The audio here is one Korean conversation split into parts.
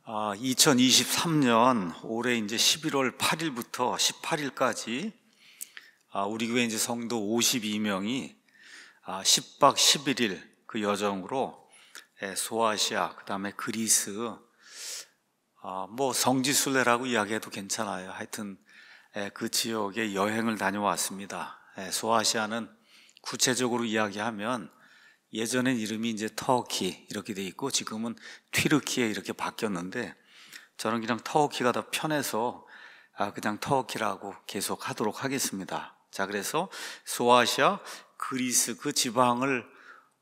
2023년 올해 이제 11월 8일부터 18일까지 우리 교회 이제 성도 52명이 10박 11일 그 여정으로 소아시아, 그 다음에 그리스, 뭐 성지순례라고 이야기해도 괜찮아요. 하여튼 그 지역에 여행을 다녀왔습니다. 소아시아는 구체적으로 이야기하면 예전엔 이름이 이제 터키 이렇게 돼 있고 지금은 튀르키예 이렇게 바뀌었는데 저는 그냥 터키가 더 편해서 그냥 터키라고 계속 하도록 하겠습니다. 자, 그래서 소아시아, 그리스 그 지방을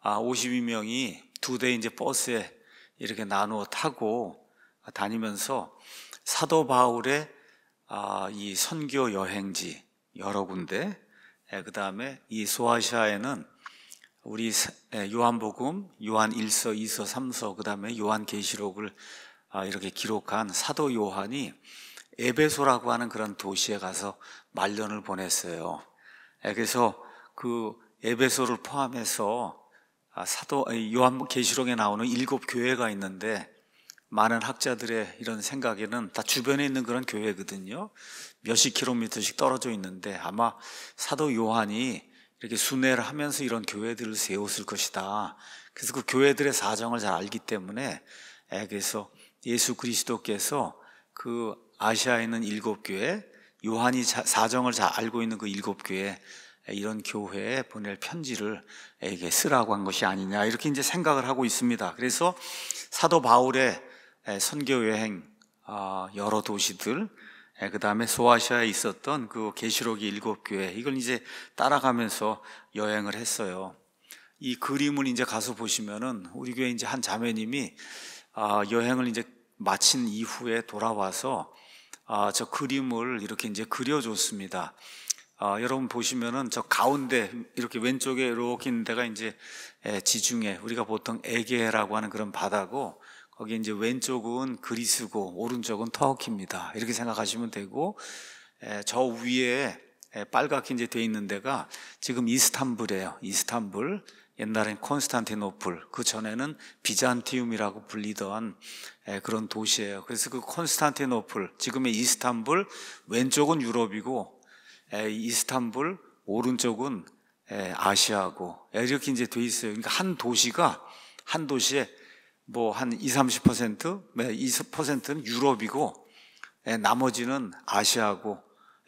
52명이 두 대 이제 버스에 이렇게 나누어 타고 다니면서 사도 바울의 이 선교 여행지 여러 군데, 그 다음에 이 소아시아에는 우리 요한복음, 요한 1서, 2서, 3서, 그 다음에 요한계시록을 이렇게 기록한 사도 요한이 에베소라고 하는 그런 도시에 가서 말년을 보냈어요. 그래서 그 에베소를 포함해서 요한계시록에 나오는 7교회가 있는데 많은 학자들의 이런 생각에는 다 주변에 있는 그런 교회거든요. 몇십 킬로미터씩 떨어져 있는데 아마 사도 요한이 이렇게 순회를 하면서 이런 교회들을 세웠을 것이다. 그래서 그 교회들의 사정을 잘 알기 때문에 그래서 예수 그리스도께서 그 아시아에 있는 7교회, 요한이 사정을 잘 알고 있는 그 7교회, 이런 교회에 보낼 편지를 이게 쓰라고 한 것이 아니냐 이렇게 이제 생각을 하고 있습니다. 그래서 사도 바울의 선교 여행 여러 도시들, 그 다음에 소아시아에 있었던 그 계시록의 7교회 이걸 이제 따라가면서 여행을 했어요. 이 그림을 이제 가서 보시면은 우리 교회 이제 한 자매님이 여행을 이제 마친 이후에 돌아와서 저 그림을 이렇게 이제 그려줬습니다. 여러분 보시면은 저 가운데 이렇게 왼쪽에 이렇게 있는 데가 이제 지중해, 우리가 보통 에게라고 하는 그런 바다고, 거기 이제 왼쪽은 그리스고 오른쪽은 터키입니다. 이렇게 생각하시면 되고, 저 위에 빨갛게 이제 돼 있는 데가 지금 이스탄불이에요. 이스탄불. 옛날엔 콘스탄티노플, 그 전에는 비잔티움이라고 불리던 그런 도시예요. 그래서 그 콘스탄티노플, 지금의 이스탄불 왼쪽은 유럽이고 이스탄불 오른쪽은 아시아고 이렇게 이제 돼 있어요. 그러니까 한 도시에 뭐 한 20-30%, 20%는 유럽이고 나머지는 아시아고,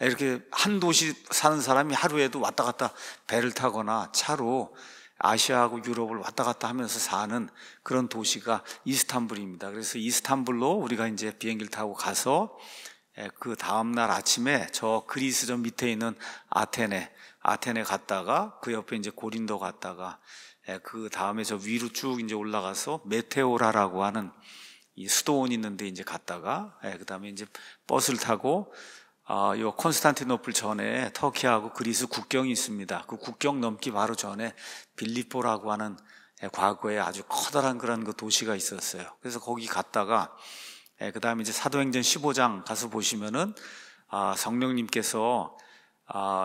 이렇게 한 도시 사는 사람이 하루에도 왔다 갔다 배를 타거나 차로 아시아하고 유럽을 왔다 갔다 하면서 사는 그런 도시가 이스탄불입니다. 그래서 이스탄불로 우리가 이제 비행기를 타고 가서 그 다음날 아침에 저 그리스 저 밑에 있는 아테네 갔다가 그 옆에 이제 고린도 갔다가 그 다음에 저 위로 쭉 이제 올라가서 메테오라라고 하는 이 수도원 있는데 이제 갔다가 그 다음에 이제 버스를 타고 요 콘스탄티노플 전에 터키하고 그리스 국경이 있습니다. 그 국경 넘기 바로 전에 빌립보라고 하는 과거에 아주 커다란 그런 그 도시가 있었어요. 그래서 거기 갔다가 그 다음에 이제 사도행전 15장 가서 보시면은 성령님께서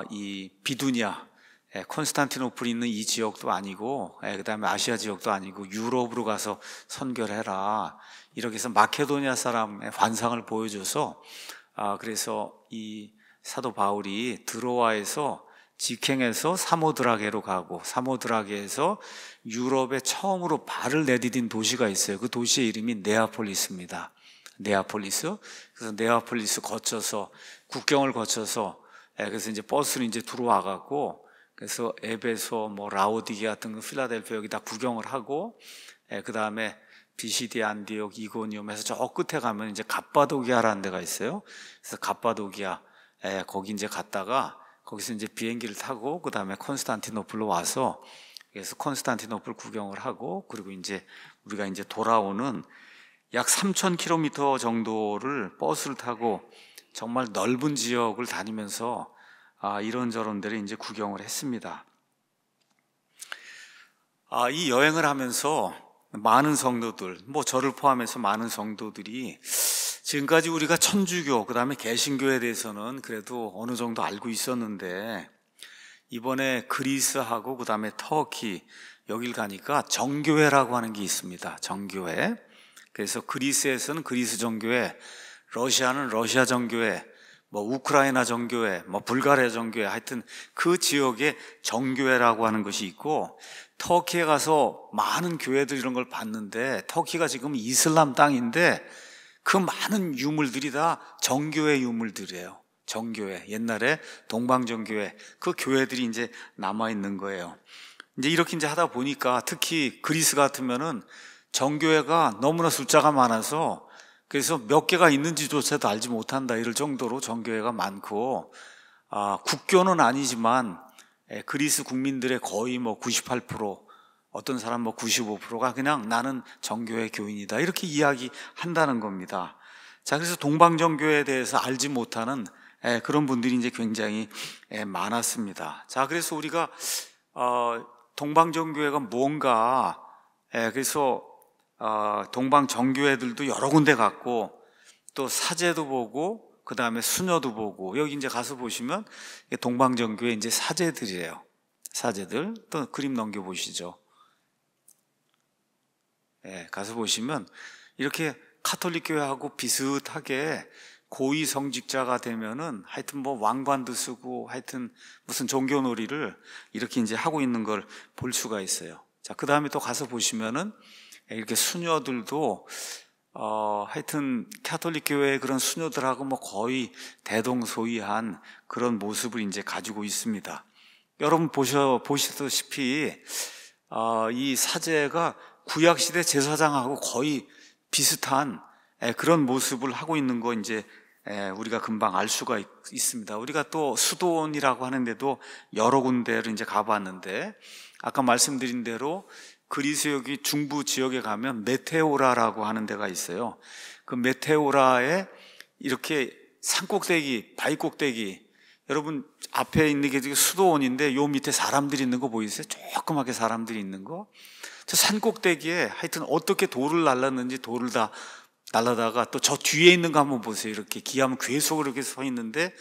이 비두냐, 콘스탄티노플이 있는 이 지역도 아니고 그 다음에 아시아 지역도 아니고 유럽으로 가서 선교를 해라 이렇게 해서 마케도니아 사람의 환상을 보여줘서 그래서 이 사도 바울이 드로아에서 직행해서 사모드라게로 가고, 사모드라게에서 유럽에 처음으로 발을 내디딘 도시가 있어요. 그 도시의 이름이 네아폴리스입니다. 네아폴리스. 그래서 네아폴리스 거쳐서 국경을 거쳐서 그래서 이제 버스로 이제 들어와 갖고, 그래서 에베소, 뭐 라오디게아 등 필라델피아 여기 다 구경을 하고, 그 다음에 비시디, 안디옥, 이고니움에서 저 끝에 가면 이제 갑바도기아라는 데가 있어요. 그래서 갑바도기아 거기 이제 갔다가 거기서 이제 비행기를 타고 그 다음에 콘스탄티노플로 와서 그래서 콘스탄티노플 구경을 하고, 그리고 이제 우리가 이제 돌아오는 약 3,000km 정도를 버스를 타고 정말 넓은 지역을 다니면서 이런저런 데를 이제 구경을 했습니다. 이 여행을 하면서 많은 성도들, 뭐 저를 포함해서 많은 성도들이 지금까지 우리가 천주교, 그 다음에 개신교에 대해서는 그래도 어느 정도 알고 있었는데 이번에 그리스하고 그 다음에 터키 여길 가니까 정교회라고 하는 게 있습니다. 정교회. 그래서 그리스에서는 그리스 정교회, 러시아는 러시아 정교회, 뭐 우크라이나 정교회, 뭐 불가리아 정교회, 하여튼 그 지역의 정교회라고 하는 것이 있고, 터키에 가서 많은 교회들 이런 걸 봤는데, 터키가 지금 이슬람 땅인데 그 많은 유물들이 다 정교회 유물들이에요. 정교회, 옛날에 동방정교회, 그 교회들이 이제 남아 있는 거예요. 이제 이렇게 이제 하다 보니까 특히 그리스 같으면은 정교회가 너무나 숫자가 많아서 그래서 몇 개가 있는지조차도 알지 못한다 이럴 정도로 정교회가 많고, 국교는 아니지만 그리스 국민들의 거의 뭐 98%, 어떤 사람 뭐 95%가 그냥 나는 정교회 교인이다 이렇게 이야기한다는 겁니다. 자, 그래서 동방정교회에 대해서 알지 못하는 그런 분들이 이제 굉장히 많았습니다. 자, 그래서 우리가 동방정교회가 뭔가, 그래서 동방정교회들도 여러 군데 갔고 또 사제도 보고 그 다음에 수녀도 보고, 여기 이제 가서 보시면 동방정교회 이제 사제들이에요. 사제들. 또 그림 넘겨 보시죠. 가서 보시면 이렇게 카톨릭 교회하고 비슷하게 고위 성직자가 되면은 하여튼 뭐 왕관도 쓰고 하여튼 무슨 종교놀이를 이렇게 이제 하고 있는 걸 볼 수가 있어요. 자, 그 다음에 또 가서 보시면은 이렇게 수녀들도 하여튼 카톨릭 교회의 그런 수녀들하고 뭐 거의 대동소이한 그런 모습을 이제 가지고 있습니다. 여러분 보시다시피 이 사제가 구약시대 제사장하고 거의 비슷한 그런 모습을 하고 있는 거 이제 우리가 금방 알 수가 있습니다. 우리가 또 수도원이라고 하는데도 여러 군데를 이제 가봤는데, 아까 말씀드린 대로 그리스 여기 중부 지역에 가면 메테오라라고 하는 데가 있어요. 그 메테오라에 이렇게 산꼭대기, 바위 꼭대기, 여러분 앞에 있는 게 수도원인데 요 밑에 사람들이 있는 거 보이세요? 조그맣게 사람들이 있는 거. 저 산꼭대기에 하여튼 어떻게 돌을 날랐는지 돌을 다 날라다가 또 저 뒤에 있는 거 한번 보세요. 이렇게 기하면 괴속으로 이렇게 서 있는데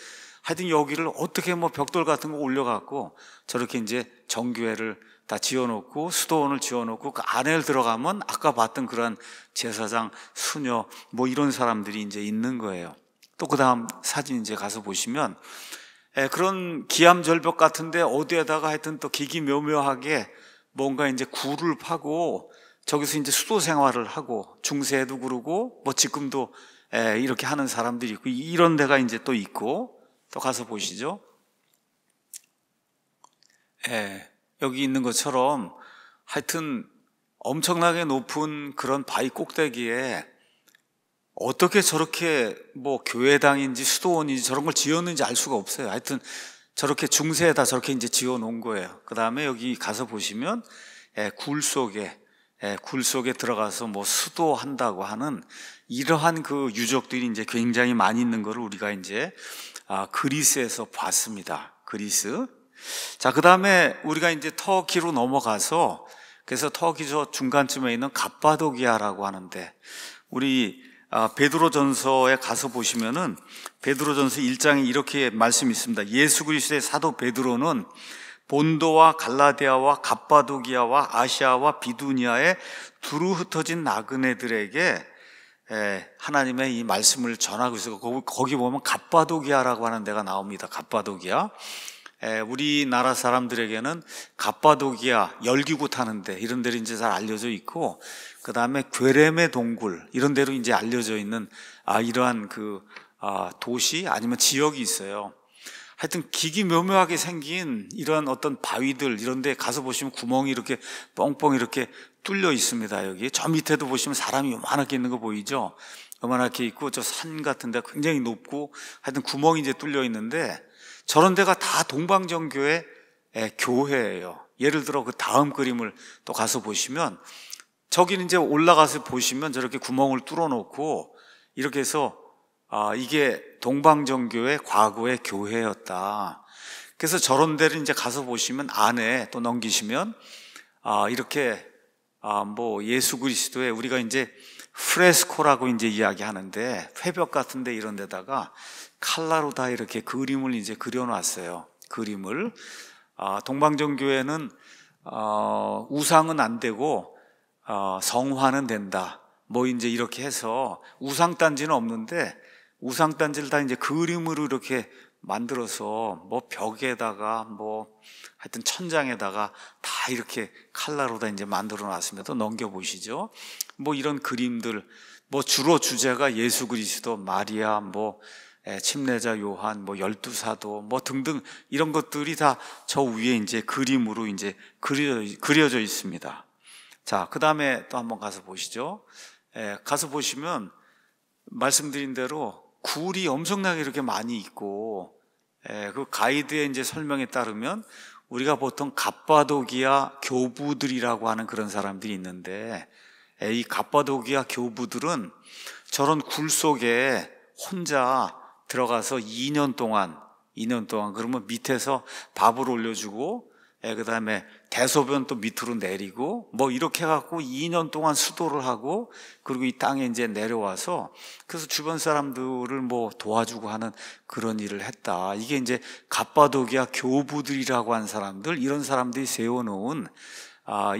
하여튼 여기를 어떻게 뭐 벽돌 같은 거 올려갖고 저렇게 이제 정교회를 다 지어놓고 수도원을 지어놓고 그 안에 들어가면 아까 봤던 그런 제사장, 수녀 뭐 이런 사람들이 이제 있는 거예요. 또 그 다음 사진 이제 가서 보시면 그런 기암절벽 같은데 어디에다가 하여튼 또 기기묘묘하게 뭔가 이제 굴을 파고 저기서 이제 수도 생활을 하고 중세에도 그러고 뭐 지금도 이렇게 하는 사람들이 있고 이런 데가 이제 또 있고, 또 가서 보시죠. 여기 있는 것처럼 하여튼 엄청나게 높은 그런 바위 꼭대기에 어떻게 저렇게 뭐 교회당인지 수도원인지 저런 걸 지었는지 알 수가 없어요. 하여튼 저렇게 중세에다 저렇게 이제 지어 놓은 거예요. 그 다음에 여기 가서 보시면 굴 속에 들어가서 뭐 수도한다고 하는 이러한 그 유적들이 이제 굉장히 많이 있는 거를 우리가 이제 그리스에서 봤습니다. 그리스. 자, 그 다음에 우리가 이제 터키로 넘어가서, 그래서 터키 저 중간쯤에 있는 갑바도기아라고 하는데, 우리 베드로전서에 가서 보시면은 베드로전서 1장에 이렇게 말씀이 있습니다. 예수 그리스도의 사도 베드로는 본도와 갈라디아와 갑바도기아와 아시아와 비두니아에 두루 흩어진 나그네들에게 하나님의 이 말씀을 전하고 있어요. 거기 보면 갑바도기아라고 하는 데가 나옵니다. 갑바도기아. 우리나라 사람들에게는 갑바도기아 열기구 타는데 이런 데로 이제 잘 알려져 있고, 그 다음에 괴레메 동굴 이런 데로 이제 알려져 있는 이러한 그 도시 아니면 지역이 있어요. 하여튼 기기묘묘하게 생긴 이런 어떤 바위들 이런 데 가서 보시면 구멍이 이렇게 뻥뻥 이렇게 뚫려 있습니다. 여기 저 밑에도 보시면 사람이 요만하게 있는 거 보이죠? 요만하게 있고 저 산 같은 데 굉장히 높고 하여튼 구멍이 이제 뚫려 있는데, 저런 데가 다 동방정교회 교회예요. 예를 들어 그 다음 그림을 또 가서 보시면 저기는 이제 올라가서 보시면 저렇게 구멍을 뚫어 놓고 이렇게 해서 이게 동방정교회 과거의 교회였다. 그래서 저런 데를 이제 가서 보시면 안에 또 넘기시면 이렇게 뭐 예수 그리스도의 우리가 이제 프레스코라고 이제 이야기하는데 회벽 같은데 이런 데다가 칼라로 다 이렇게 그림을 이제 그려놨어요. 그림을. 동방정교회는 우상은 안 되고 성화는 된다. 뭐 이제 이렇게 해서 우상단지는 없는데 우상단지를 다 이제 그림으로 이렇게 만들어서 뭐 벽에다가 뭐 하여튼 천장에다가 다 이렇게 칼라로 다 이제 만들어 놨습니다. 또 넘겨보시죠. 뭐 이런 그림들, 뭐 주로 주제가 예수 그리스도, 마리아, 뭐 침례자 요한, 뭐 12사도 뭐 등등 이런 것들이 다 저 위에 이제 그림으로 이제 그려져 있습니다. 자, 그 다음에 또 한번 가서 보시죠. 가서 보시면 말씀드린 대로 굴이 엄청나게 이렇게 많이 있고, 그 가이드의 이제 설명에 따르면 우리가 보통 갑바도기아 교부들이라고 하는 그런 사람들이 있는데, 이 갑바도기아 교부들은 저런 굴 속에 혼자 들어가서 2년 동안 그러면 밑에서 밥을 올려주고, 그 다음에 대소변 또 밑으로 내리고 뭐 이렇게 해갖고 2년 동안 수도를 하고, 그리고 이 땅에 이제 내려와서 그래서 주변 사람들을 뭐 도와주고 하는 그런 일을 했다. 이게 이제 갑바도기아 교부들이라고 하는 사람들, 이런 사람들이 세워놓은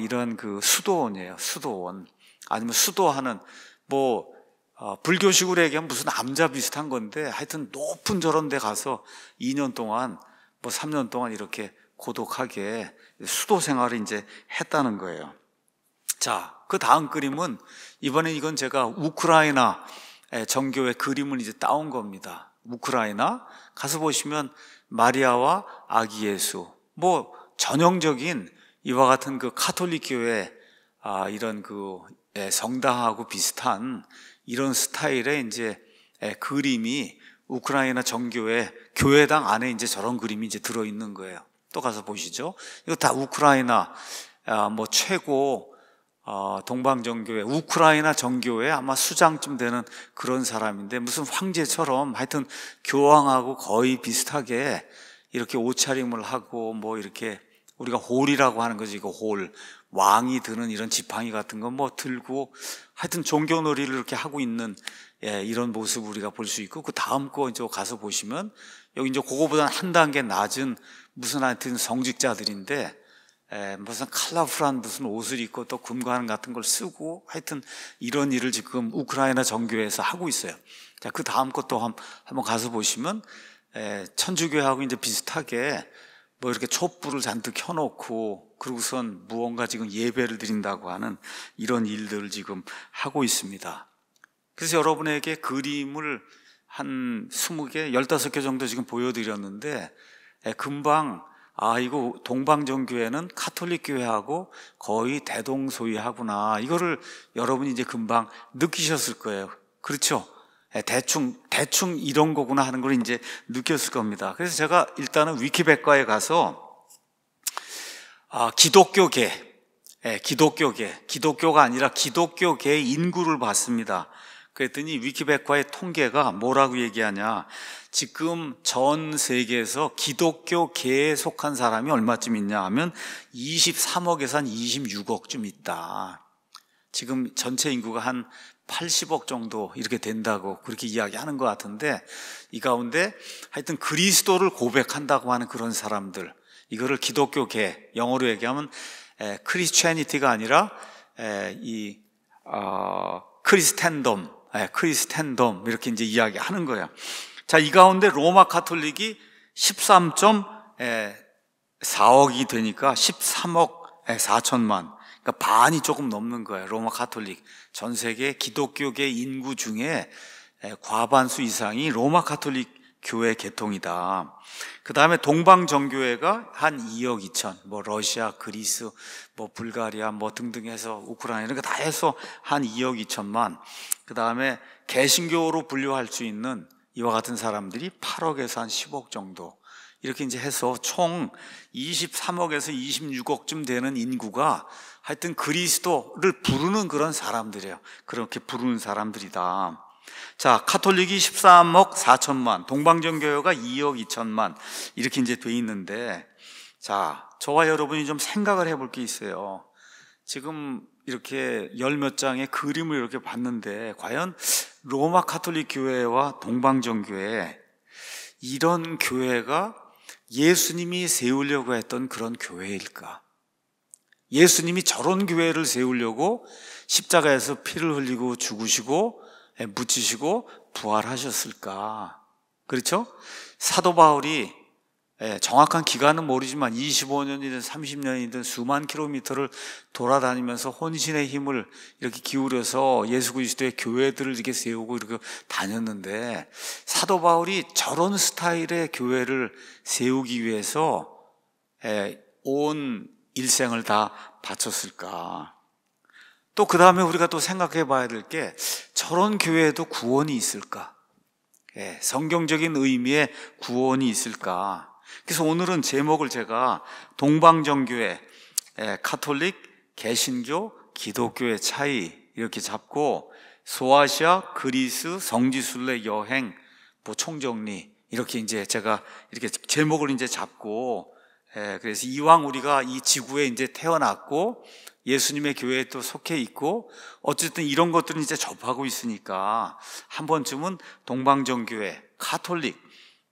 이런 그 수도원이에요. 수도원. 아니면 수도하는 뭐 불교식으로 얘기하면 무슨 암자 비슷한 건데, 하여튼 높은 저런 데 가서 2년 동안 뭐 3년 동안 이렇게 고독하게 수도 생활을 이제 했다는 거예요. 자, 그 다음 그림은 이번에 이건 제가 우크라이나 정교회 그림을 이제 따온 겁니다. 우크라이나 가서 보시면 마리아와 아기 예수, 뭐 전형적인 이와 같은 그 카톨릭 교회 이런 그 성당하고 비슷한 이런 스타일의 이제 그림이 우크라이나 정교회 교회당 안에 이제 저런 그림이 이제 들어 있는 거예요. 또 가서 보시죠. 이거 다 우크라이나 뭐 최고 동방정교회, 우크라이나 정교회 아마 수장쯤 되는 그런 사람인데, 무슨 황제처럼 하여튼 교황하고 거의 비슷하게 이렇게 옷차림을 하고, 뭐 이렇게 우리가 홀이라고 하는 거지, 이거 홀, 왕이 드는 이런 지팡이 같은 거 뭐 들고 하여튼 종교놀이를 이렇게 하고 있는 이런 모습을 우리가 볼 수 있고, 그 다음 거 이제 가서 보시면 여기 이제 그거보다 한 단계 낮은 무슨 하여튼 성직자들인데, 무슨 컬러풀한 무슨 옷을 입고 또 금관 같은 걸 쓰고 하여튼 이런 일을 지금 우크라이나 정교회에서 하고 있어요. 자, 그 다음 것도 한번 가서 보시면 천주교하고 이제 비슷하게 뭐 이렇게 촛불을 잔뜩 켜놓고 그러고선 무언가 지금 예배를 드린다고 하는 이런 일들을 지금 하고 있습니다. 그래서 여러분에게 그림을 한 20개, 15개 정도 지금 보여드렸는데, 금방 이거 동방정교회는 카톨릭 교회하고 거의 대동소이하구나, 이거를 여러분이 이제 금방 느끼셨을 거예요. 그렇죠? 대충 이런 거구나 하는 걸 이제 느꼈을 겁니다. 그래서 제가 일단은 위키백과에 가서 기독교가 아니라 기독교계 인구를 봤습니다. 그랬더니 위키백과의 통계가 뭐라고 얘기하냐, 지금 전 세계에서 기독교계에 속한 사람이 얼마쯤 있냐 하면 23억에서 한 26억쯤 있다. 지금 전체 인구가 한 80억 정도 이렇게 된다고 그렇게 이야기하는 것 같은데, 이 가운데 하여튼 그리스도를 고백한다고 하는 그런 사람들, 이거를 기독교계, 영어로 얘기하면 크리스티애니티가 아니라 크리스텐덤 이렇게 이제 이야기하는 거예요. 자, 이 가운데 로마 카톨릭이 13.4억이 되니까 13억 4천만, 그러니까 반이 조금 넘는 거예요. 로마 카톨릭, 전 세계 기독교계 인구 중에 과반수 이상이 로마 카톨릭 교회 계통이다. 그 다음에 동방정교회가 한 2억 2천, 뭐 러시아, 그리스, 뭐 불가리아 뭐 등등 해서 우크라이나 이런 거 다 해서 한 2억 2천만. 그 다음에 개신교로 분류할 수 있는 이와 같은 사람들이 8억에서 한 10억 정도, 이렇게 이제 해서 총 23억에서 26억쯤 되는 인구가 하여튼 그리스도를 부르는 그런 사람들이에요. 그렇게 부르는 사람들이다. 자, 카톨릭이 13억 4천만, 동방정교회가 2억 2천만 이렇게 이제 돼 있는데, 자, 저와 여러분이 좀 생각을 해볼 게 있어요. 지금 이렇게 열 몇 장의 그림을 이렇게 봤는데, 과연 로마 카톨릭 교회와 동방정교회, 이런 교회가 예수님이 세우려고 했던 그런 교회일까? 예수님이 저런 교회를 세우려고 십자가에서 피를 흘리고 죽으시고 묻히시고 부활하셨을까? 그렇죠? 사도 바울이 정확한 기간은 모르지만 25년이든 30년이든 수만 킬로미터를 돌아다니면서 혼신의 힘을 이렇게 기울여서 예수 그리스도의 교회들을 이렇게 세우고 이렇게 다녔는데, 사도 바울이 저런 스타일의 교회를 세우기 위해서 온 일생을 다 바쳤을까? 또 그 다음에 우리가 또 생각해 봐야 될 게, 저런 교회에도 구원이 있을까? 성경적인 의미의 구원이 있을까? 그래서 오늘은 제목을 제가 동방정교회, 카톨릭, 개신교, 기독교의 차이 이렇게 잡고, 소아시아, 그리스, 성지순례 여행, 총정리 이렇게 이제 제가 이렇게 제목을 이제 잡고, 그래서 이왕 우리가 이 지구에 이제 태어났고 예수님의 교회에 또 속해 있고 어쨌든 이런 것들은 이제 접하고 있으니까 한 번쯤은 동방정교회, 카톨릭,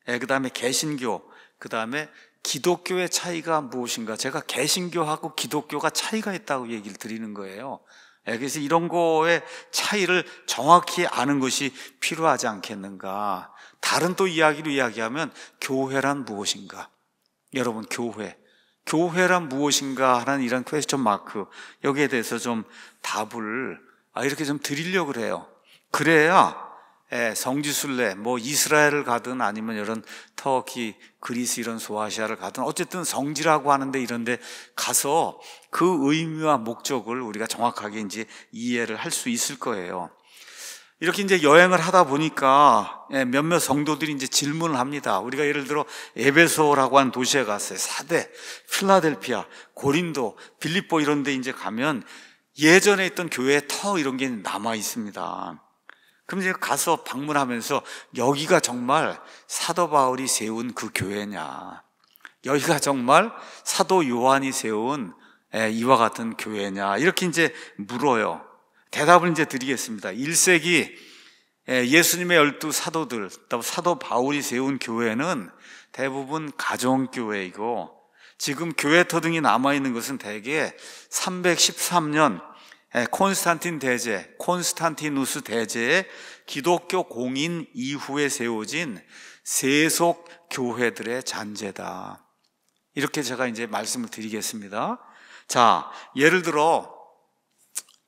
그 다음에 개신교, 그 다음에 기독교의 차이가 무엇인가, 제가 개신교하고 기독교가 차이가 있다고 얘기를 드리는 거예요. 그래서 이런 거의 차이를 정확히 아는 것이 필요하지 않겠는가. 다른 또 이야기로 이야기하면 교회란 무엇인가? 여러분, 교회란 무엇인가 하는 이런 퀘스천 마크, 여기에 대해서 좀 답을 이렇게 좀 드리려고 그래요. 그래야 성지순례, 이스라엘을 가든 아니면 이런 터키, 그리스 이런 소아시아를 가든 어쨌든 성지라고 하는데 이런 데 가서 그 의미와 목적을 우리가 정확하게 이제 이해를 할 수 있을 거예요. 이렇게 이제 여행을 하다 보니까 몇몇 성도들이 이제 질문을 합니다. 우리가 예를 들어 에베소라고 하는 도시에 갔어요. 사대, 필라델피아, 고린도, 빌립보 이런 데 이제 가면 예전에 있던 교회의 터 이런 게 남아 있습니다. 그럼 이제 가서 방문하면서 여기가 정말 사도 바울이 세운 그 교회냐, 여기가 정말 사도 요한이 세운 이와 같은 교회냐, 이렇게 이제 물어요. 대답을 이제 드리겠습니다. 1세기 예수님의 12 사도들, 사도 바울이 세운 교회는 대부분 가정교회이고, 지금 교회 터등이 남아있는 것은 대개 313년 콘스탄틴 대제, 콘스탄티누스 대제의 기독교 공인 이후에 세워진 세속 교회들의 잔재다. 이렇게 제가 이제 말씀을 드리겠습니다. 자, 예를 들어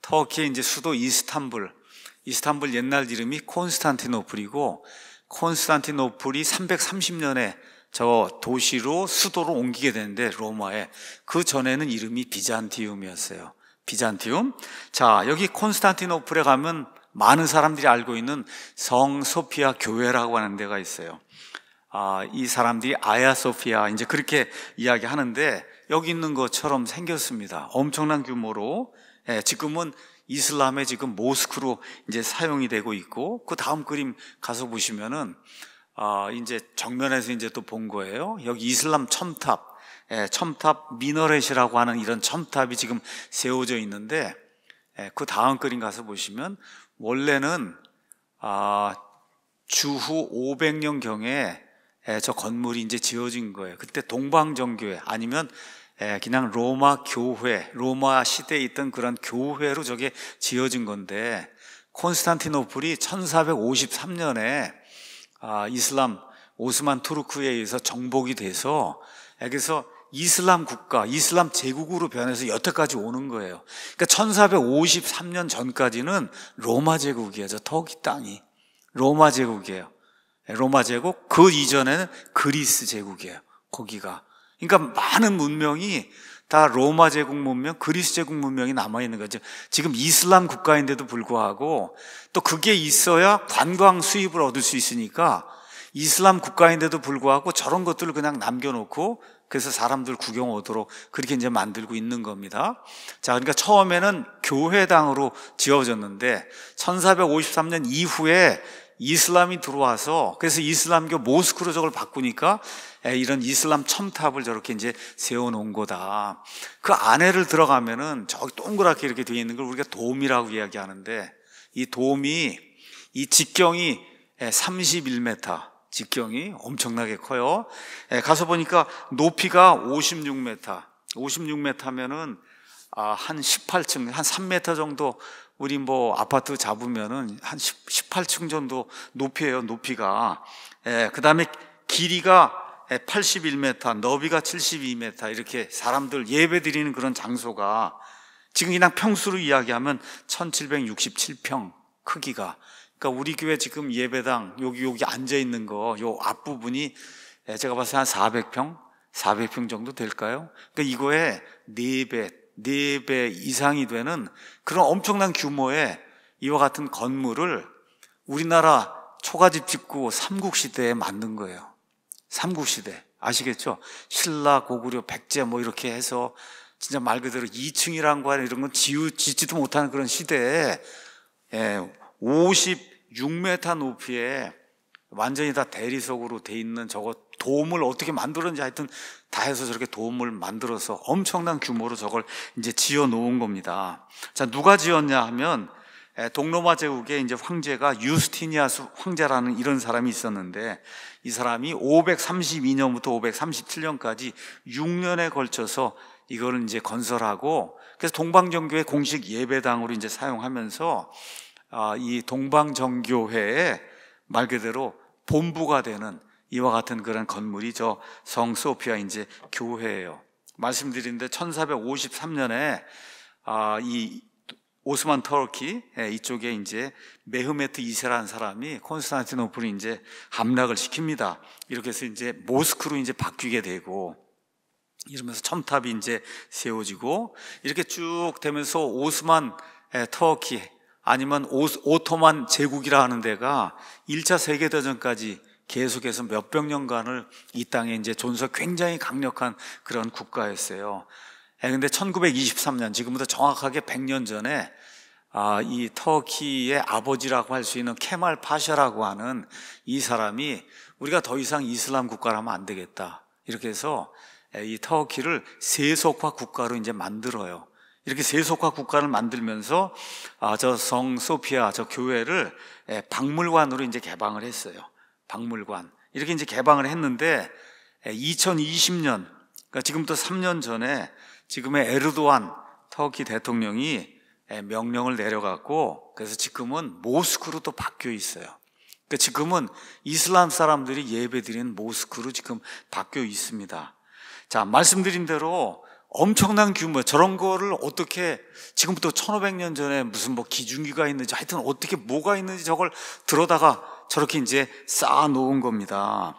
터키의 이제 수도 이스탄불 옛날 이름이 콘스탄티노플이고, 콘스탄티노플이 330년에 저 도시로 수도로 옮기게 되는데, 로마에, 그 전에는 이름이 비잔티움이었어요. 비잔티움. 자, 여기 콘스탄티노플에 가면 많은 사람들이 알고 있는 성 소피아 교회라고 하는 데가 있어요. 이 사람들이 아야 소피아 이제 그렇게 이야기하는데, 여기 있는 것처럼 생겼습니다. 엄청난 규모로. 지금은 이슬람의 지금 모스크로 이제 사용이 되고 있고, 그 다음 그림 가서 보시면은 이제 정면에서 이제 또 본 거예요. 여기 이슬람 첨탑, 첨탑 미너렛이라고 하는 이런 첨탑이 지금 세워져 있는데, 그 다음 그림 가서 보시면 원래는 주후 500년경에 저 건물이 이제 지어진 거예요. 그때 동방정교회 아니면 그냥 로마 교회, 로마 시대에 있던 그런 교회로 저게 지어진 건데, 콘스탄티노플이 1453년에 이슬람 오스만 투르크에 의해서 정복이 돼서, 그래서 이슬람 국가, 이슬람 제국으로 변해서 여태까지 오는 거예요. 그러니까 1453년 전까지는 로마 제국이에요. 저 터키 땅이 로마 제국이에요. 로마 제국, 그 이전에는 그리스 제국이에요. 거기가. 그러니까 많은 문명이 다 로마 제국 문명, 그리스 제국 문명이 남아있는 거죠. 지금 이슬람 국가인데도 불구하고, 또 그게 있어야 관광 수입을 얻을 수 있으니까 이슬람 국가인데도 불구하고 저런 것들을 그냥 남겨놓고, 그래서 사람들 구경 오도록 그렇게 이제 만들고 있는 겁니다. 자, 그러니까 처음에는 교회당으로 지어졌는데 1453년 이후에 이슬람이 들어와서, 그래서 이슬람교 모스크로 저걸 바꾸니까 이런 이슬람 첨탑을 저렇게 이제 세워놓은 거다. 그 안에를 들어가면은 저기 동그랗게 이렇게 되어 있는 걸 우리가 돔이라고 이야기하는데, 이 돔이, 이 직경이 31m, 직경이 엄청나게 커요. 가서 보니까 높이가 56m, 56m면은 한 18층, 한 3m 정도, 우리 뭐 아파트 잡으면은 한 18층 정도 높이에요, 높이가. 그 다음에 길이가 81m, 너비가 72m, 이렇게 사람들 예배 드리는 그런 장소가 지금 그냥 평수로 이야기하면 1767평 크기가. 그러니까 우리 교회 지금 예배당 여기 앉아 있는 거, 요 앞부분이 제가 봤을 때 한 400평 정도 될까요? 그러니까 이거에 4배 이상이 되는 그런 엄청난 규모의 이와 같은 건물을 우리나라 초가집 짓고 삼국시대에 만든 거예요. 삼국시대 아시겠죠? 신라, 고구려, 백제 뭐 이렇게 해서 진짜 말 그대로 2층이란 거 이런 건 짓지도 못하는 그런 시대에 56m 높이에 완전히 다 대리석으로 돼 있는 저거 도움을 어떻게 만들었는지 하여튼 다 해서 저렇게 도움을 만들어서 엄청난 규모로 저걸 이제 지어 놓은 겁니다. 자, 누가 지었냐 하면 동로마 제국의 이제 황제가 유스티니아스 황제라는 이런 사람이 있었는데, 이 사람이 532년부터 537년까지 6년에 걸쳐서 이거를 이제 건설하고, 그래서 동방정교회 공식 예배당으로 이제 사용하면서 이 동방정교회의 말 그대로 본부가 되는 이와 같은 그런 건물이 저 성 소피아 이제 교회예요. 말씀드리는데 1453년에 이 오스만 터키 이쪽에 이제 메흐메트 2세라는 사람이 콘스탄티노플을 이제 함락을 시킵니다. 이렇게 해서 이제 모스크로 이제 바뀌게 되고, 이러면서 첨탑이 이제 세워지고, 이렇게 쭉 되면서 오스만 터키 아니면 오토만 제국이라 하는 데가 1차 세계대전까지 계속해서 몇백 년간을 이 땅에 이제 존서 굉장히 강력한 그런 국가였어요. 근데 1923년, 지금부터 정확하게 100년 전에 이 터키의 아버지라고 할 수 있는 케말 파샤라고 하는 이 사람이 우리가 더 이상 이슬람 국가를 하면 안 되겠다, 이렇게 해서 이 터키를 세속화 국가로 이제 만들어요. 이렇게 세속화 국가를 만들면서 저 성 소피아 저 교회를 박물관으로 이제 개방을 했어요. 박물관. 이렇게 이제 개방을 했는데 2020년, 그러니까 지금부터 3년 전에 지금의 에르도안 터키 대통령이 명령을 내려갖고, 그래서 지금은 모스크로 또 바뀌어 있어요. 그러니까 지금은 이슬람 사람들이 예배드리는 모스크로 지금 바뀌어 있습니다. 자, 말씀드린 대로 엄청난 규모, 저런 거를 어떻게 지금부터 1500년 전에 무슨 뭐 기중기가 있는지 하여튼 어떻게 뭐가 있는지 저걸 들어다가 저렇게 이제 쌓아 놓은 겁니다.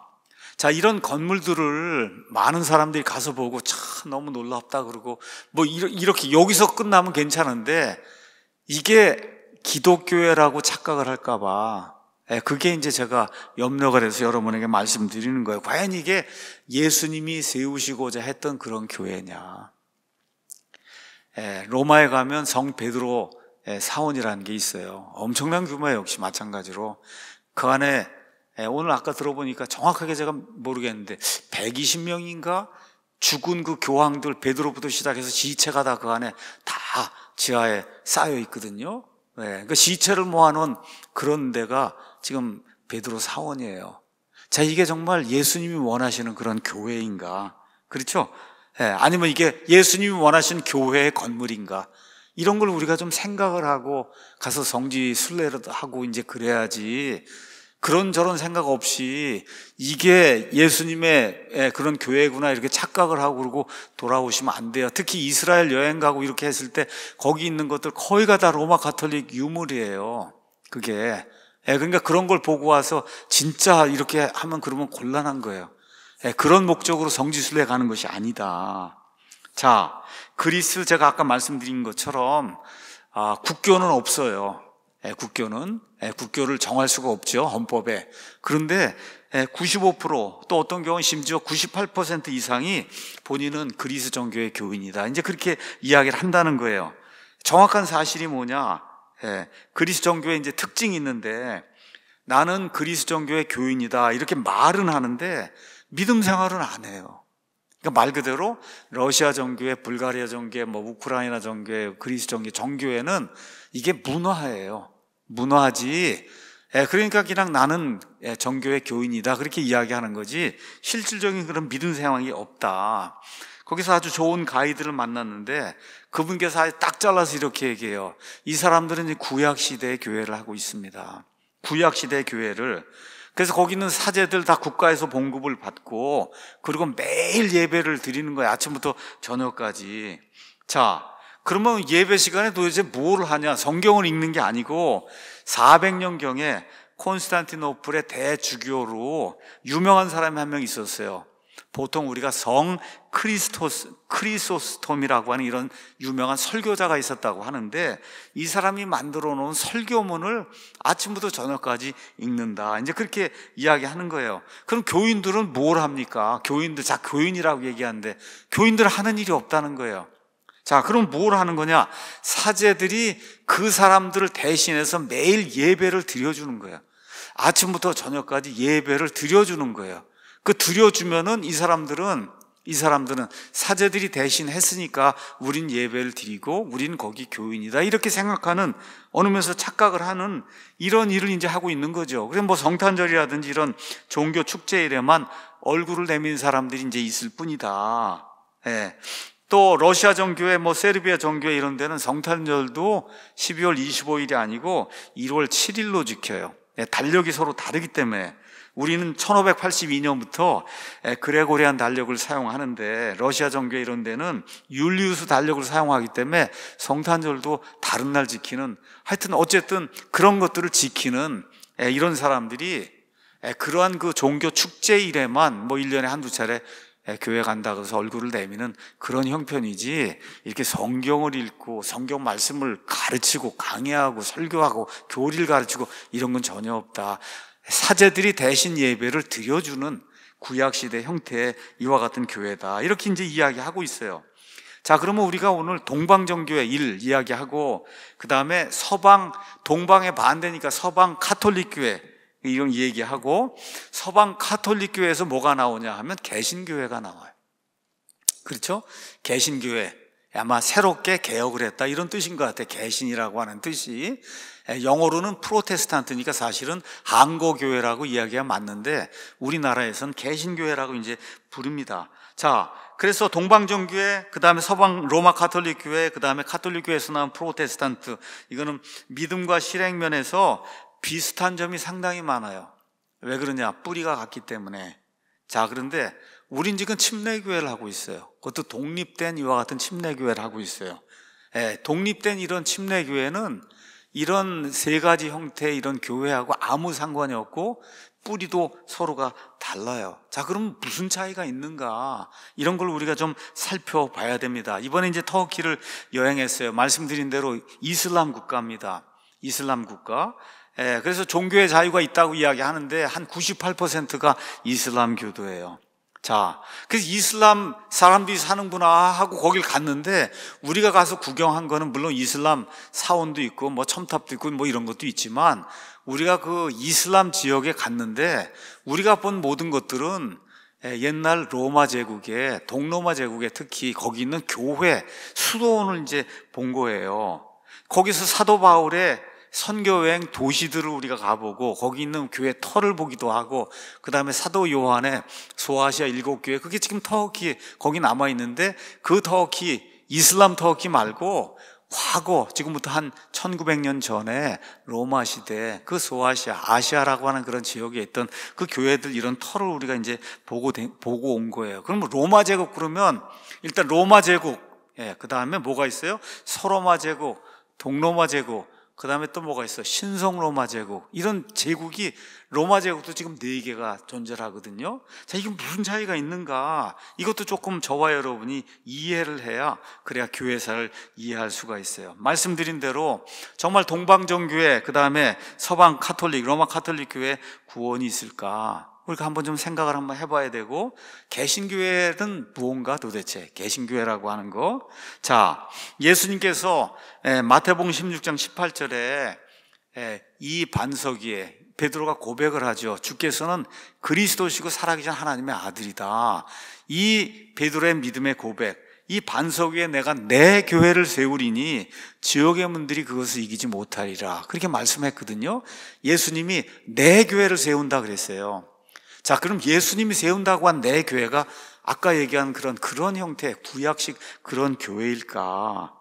자, 이런 건물들을 많은 사람들이 가서 보고 참 너무 놀랍다 그러고 뭐 이렇게 여기서 끝나면 괜찮은데, 이게 기독교회라고 착각을 할까봐 그게 이제 제가 염려가 돼서 여러분에게 말씀드리는 거예요. 과연 이게 예수님이 세우시고자 했던 그런 교회냐. 로마에 가면 성 베드로 사원이라는 게 있어요. 엄청난 규모예요. 역시 마찬가지로 그 안에 오늘 아까 들어보니까 정확하게 제가 모르겠는데 120명인가 죽은 그 교황들 베드로부터 시작해서 시체가 다 그 안에 다 지하에 쌓여 있거든요. 그 시체를 모아놓은 그런 데가 지금 베드로 사원이에요. 자, 이게 정말 예수님이 원하시는 그런 교회인가? 그렇죠? 아니면 이게 예수님이 원하시는 교회의 건물인가? 이런 걸 우리가 좀 생각을 하고 가서 성지 순례라도 하고 이제 그래야지, 그런저런 생각 없이 이게 예수님의 그런 교회구나 이렇게 착각을 하고 그러고 돌아오시면 안 돼요. 특히 이스라엘 여행 가고 이렇게 했을 때 거기 있는 것들 거의가 다 로마 가톨릭 유물이에요. 그게. 그러니까 그런 걸 보고 와서 진짜 이렇게 하면 그러면 곤란한 거예요. 그런 목적으로 성지순례 가는 것이 아니다. 자, 그리스 제가 아까 말씀드린 것처럼 국교는 없어요. 국교를 정할 수가 없죠, 헌법에. 그런데 95%또 어떤 경우는 심지어 98% 이상이 본인은 그리스 정교의 교인이다, 이제 그렇게 이야기를 한다는 거예요. 정확한 사실이 뭐냐? 그리스 정교의 이제 특징이 있는데, 나는 그리스 정교의 교인이다 이렇게 말은 하는데 믿음 생활은 안 해요. 그러니까 말 그대로 러시아 정교회, 불가리아 정교회, 뭐 우크라이나 정교회, 그리스 정교회는 이게 문화예요. 문화지. 그러니까 그냥 나는 정교회 교인이다 그렇게 이야기하는 거지 실질적인 그런 믿음 생활이 없다. 거기서 아주 좋은 가이드를 만났는데 그분께서 아예 딱 잘라서 이렇게 얘기해요. 이 사람들은 이제 구약시대의 교회를 하고 있습니다. 구약시대의 교회를. 그래서 거기 있는 사제들 다 국가에서 봉급을 받고 그리고 매일 예배를 드리는 거예요. 아침부터 저녁까지. 자, 그러면 예배 시간에 도대체 뭘 하냐? 성경을 읽는 게 아니고 400년경에 콘스탄티노플의 대주교로 유명한 사람이 한 명 있었어요. 보통 우리가 성 크리소스톰이라고 하는 이런 유명한 설교자가 있었다고 하는데 이 사람이 만들어 놓은 설교문을 아침부터 저녁까지 읽는다. 이제 그렇게 이야기하는 거예요. 그럼 교인들은 뭘 합니까? 교인들, 자, 교인이라고 얘기하는데 교인들 하는 일이 없다는 거예요. 자, 그럼 뭘 하는 거냐? 사제들이 그 사람들을 대신해서 매일 예배를 드려주는 거예요. 아침부터 저녁까지 예배를 드려주는 거예요. 그 드려주면은 이 사람들은 사제들이 대신 했으니까 우린 예배를 드리고 우린 거기 교인이다. 이렇게 생각하는, 어느 면에서 착각을 하는 이런 일을 이제 하고 있는 거죠. 그래서 뭐 성탄절이라든지 이런 종교 축제일에만 얼굴을 내민 사람들이 이제 있을 뿐이다. 예. 또 러시아 정교회, 뭐 세르비아 정교회 이런 데는 성탄절도 12월 25일이 아니고 1월 7일로 지켜요. 예, 달력이 서로 다르기 때문에. 우리는 1582년부터 그레고리안 달력을 사용하는데 러시아 정교회 이런 데는 율리우스 달력을 사용하기 때문에 성탄절도 다른 날 지키는, 하여튼 어쨌든 그런 것들을 지키는 이런 사람들이 그러한 그 종교 축제일에만 뭐 1년에 한두 차례 교회 간다고 해서 얼굴을 내미는 그런 형편이지, 이렇게 성경을 읽고 성경 말씀을 가르치고 강의하고 설교하고 교리를 가르치고 이런 건 전혀 없다. 사제들이 대신 예배를 드려주는 구약시대 형태의 이와 같은 교회다. 이렇게 이제 이야기하고 있어요. 자, 그러면 우리가 오늘 동방정교회 1 이야기하고, 그 다음에 서방, 동방에 반대니까 서방 카톨릭교회 이런 얘기하고, 서방 카톨릭교회에서 뭐가 나오냐 하면 개신교회가 나와요. 그렇죠? 개신교회. 아마 새롭게 개혁을 했다 이런 뜻인 것 같아요. 개신이라고 하는 뜻이. 영어로는 프로테스탄트니까 사실은 항거교회라고 이야기가 맞는데 우리나라에서는 개신교회라고 이제 부릅니다. 자, 그래서 동방정교회, 그 다음에 서방 로마 카톨릭교회, 그 다음에 카톨릭교회에서 나온 프로테스탄트, 이거는 믿음과 실행 면에서 비슷한 점이 상당히 많아요. 왜 그러냐? 뿌리가 같기 때문에. 자, 그런데 우린 지금 침례교회를 하고 있어요. 그것도 독립된 이와 같은 침례교회를 하고 있어요. 독립된 이런 침례교회는 이런 세 가지 형태의 이런 교회하고 아무 상관이 없고 뿌리도 서로가 달라요. 자, 그럼 무슨 차이가 있는가? 이런 걸 우리가 좀 살펴봐야 됩니다. 이번에 이제 터키를 여행했어요. 말씀드린 대로 이슬람 국가입니다. 이슬람 국가. 그래서 종교의 자유가 있다고 이야기하는데 한 98%가 이슬람 교도예요. 자, 그래서 이슬람 사람들이 사는구나 하고 거길 갔는데 우리가 가서 구경한 거는 물론 이슬람 사원도 있고 뭐 첨탑도 있고 뭐 이런 것도 있지만 우리가 그 이슬람 지역에 갔는데 우리가 본 모든 것들은 옛날 로마 제국에, 동로마 제국에 특히 거기 있는 교회, 수도원을 이제 본 거예요. 거기서 사도 바울의 선교여행 도시들을 우리가 가보고 거기 있는 교회 터를 보기도 하고, 그 다음에 사도 요한의 소아시아 7교회, 그게 지금 터키 거기 남아있는데 그 터키, 이슬람 터키 말고 과거 지금부터 한 1900년 전에 로마 시대 그 소아시아, 아시아라고 하는 그런 지역에 있던 그 교회들 이런 터를 우리가 이제 보고 온 거예요. 그럼 로마 제국 그러면 일단 로마 제국, 그 다음에 뭐가 있어요? 서로마 제국, 동로마 제국, 그 다음에 또 뭐가 있어? 신성로마 제국. 이런 제국이, 로마 제국도 지금 4개가 존재하거든요. 자, 이게 무슨 차이가 있는가? 이것도 조금 저와 여러분이 이해를 해야, 그래야 교회사를 이해할 수가 있어요. 말씀드린 대로 정말 동방정교회, 그 다음에 서방 카톨릭, 로마 카톨릭 교회 구원이 있을까? 우리가 한번 좀 생각을 한번 해봐야 되고, 개신교회는 무언가 도대체? 개신교회라고 하는 거. 자, 예수님께서 마태복음 16장 18절에 이 반석 위에 베드로가 고백을 하죠. 주께서는 그리스도시고 살아계신 하나님의 아들이다. 이 베드로의 믿음의 고백, 이 반석 위에 내가 내 교회를 세우리니 지옥의 문들이 그것을 이기지 못하리라. 그렇게 말씀했거든요. 예수님이 내 교회를 세운다 그랬어요. 자, 그럼 예수님이 세운다고 한 내 교회가 아까 얘기한 그런 형태, 구약식 그런 교회일까?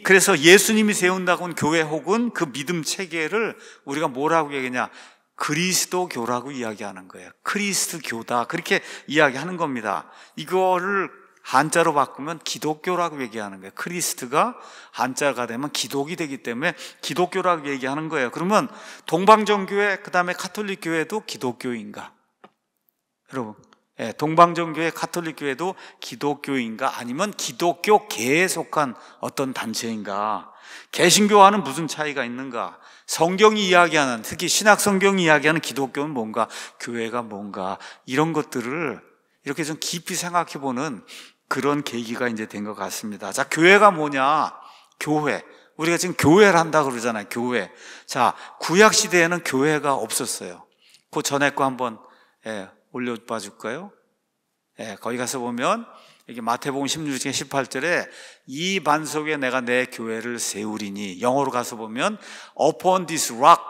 그래서 예수님이 세운다고 한 교회 혹은 그 믿음 체계를 우리가 뭐라고 얘기하냐? 그리스도교라고 이야기하는 거예요. 그리스도교다. 그렇게 이야기하는 겁니다. 이거를 한자로 바꾸면 기독교라고 얘기하는 거예요. 크리스트가 한자가 되면 기독이 되기 때문에 기독교라고 얘기하는 거예요. 그러면 동방정교회, 그 다음에 가톨릭교회도 기독교인가? 여러분, 동방정교회, 가톨릭교회도 기독교인가? 아니면 기독교계에 속한 어떤 단체인가? 개신교와는 무슨 차이가 있는가? 성경이 이야기하는, 특히 신약성경이 이야기하는 기독교는 뭔가, 교회가 뭔가, 이런 것들을 이렇게 좀 깊이 생각해보는 그런 계기가 이제 된 것 같습니다. 자, 교회가 뭐냐? 교회. 우리가 지금 교회를 한다 그러잖아요. 교회. 자, 구약시대에는 교회가 없었어요. 그 전에 거 한번 올려봐 줄까요? 거기 가서 보면 이게 마태복음 16장 18절에 이 반석에 내가 내 교회를 세우리니, 영어로 가서 보면 Upon this rock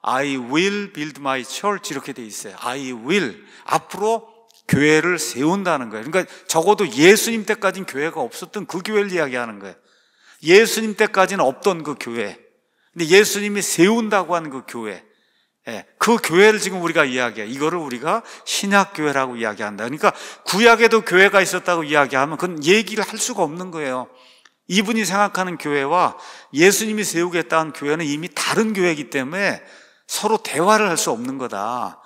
I will build my church 이렇게 돼 있어요. I will, 앞으로 교회를 세운다는 거예요. 그러니까 적어도 예수님 때까지는 교회가 없었던 그 교회를 이야기하는 거예요. 예수님 때까지는 없던 그 교회, 근데 예수님이 세운다고 하는 그 교회, 그 교회를 지금 우리가 이야기해요. 이거를 우리가 신약교회라고 이야기한다. 그러니까 구약에도 교회가 있었다고 이야기하면 그건 얘기를 할 수가 없는 거예요. 이분이 생각하는 교회와 예수님이 세우겠다는 교회는 이미 다른 교회이기 때문에 서로 대화를 할 수 없는 거다.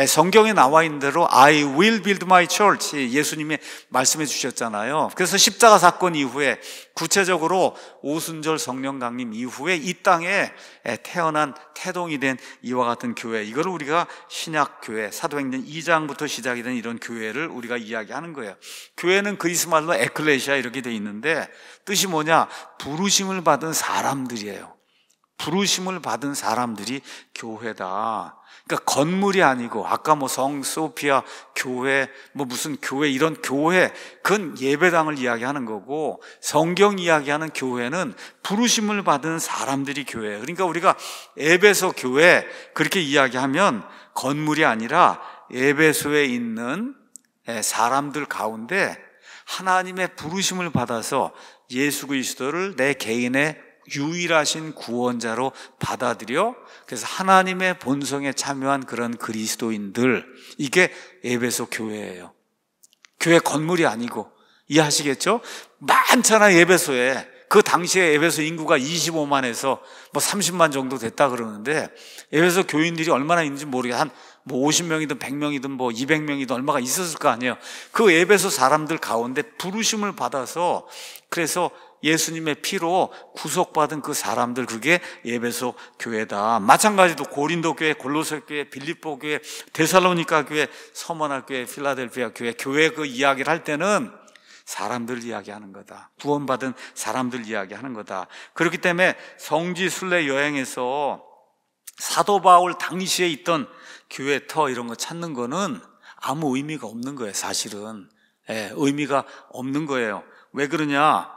성경에 나와 있는 대로 I will build my church 예수님이 말씀해 주셨잖아요. 그래서 십자가 사건 이후에, 구체적으로 오순절 성령 강림 이후에 이 땅에 태어난, 태동이 된 이와 같은 교회, 이거를 우리가 신약교회, 사도행전 2장부터 시작이 된 이런 교회를 우리가 이야기하는 거예요. 교회는 그리스 말로 에클레시아 이렇게 돼 있는데 뜻이 뭐냐? 부르심을 받은 사람들이에요. 부르심을 받은 사람들이 교회다. 그러니까 건물이 아니고, 아까 뭐 성 소피아 교회, 뭐 무슨 교회, 이런 교회, 그건 예배당을 이야기하는 거고, 성경 이야기하는 교회는 부르심을 받은 사람들이 교회예요. 그러니까 우리가 에베소 교회 그렇게 이야기하면 건물이 아니라 에베소에 있는 사람들 가운데 하나님의 부르심을 받아서 예수 그리스도를 내 개인의 유일하신 구원자로 받아들여, 그래서 하나님의 본성에 참여한 그런 그리스도인들, 이게 에베소 교회예요. 교회 건물이 아니고. 이해하시겠죠? 많잖아, 에베소에. 그 당시에 에베소 인구가 25만에서 뭐 30만 정도 됐다 그러는데, 에베소 교인들이 얼마나 있는지 모르겠어요. 한 뭐 50명이든 100명이든 뭐 200명이든 얼마가 있었을 거 아니에요. 그 에베소 사람들 가운데 부르심을 받아서, 그래서 예수님의 피로 구속받은 그 사람들, 그게 에베소 교회다. 마찬가지로 고린도 교회, 골로새 교회, 빌립보 교회, 데살로니가 교회, 서머나 교회, 필라델피아 교회 그 이야기를 할 때는 사람들 이야기하는 거다. 구원받은 사람들 이야기하는 거다. 그렇기 때문에 성지 순례 여행에서 사도 바울 당시에 있던 교회 터 이런 거 찾는 거는 아무 의미가 없는 거예요. 사실은 의미가 없는 거예요. 왜 그러냐?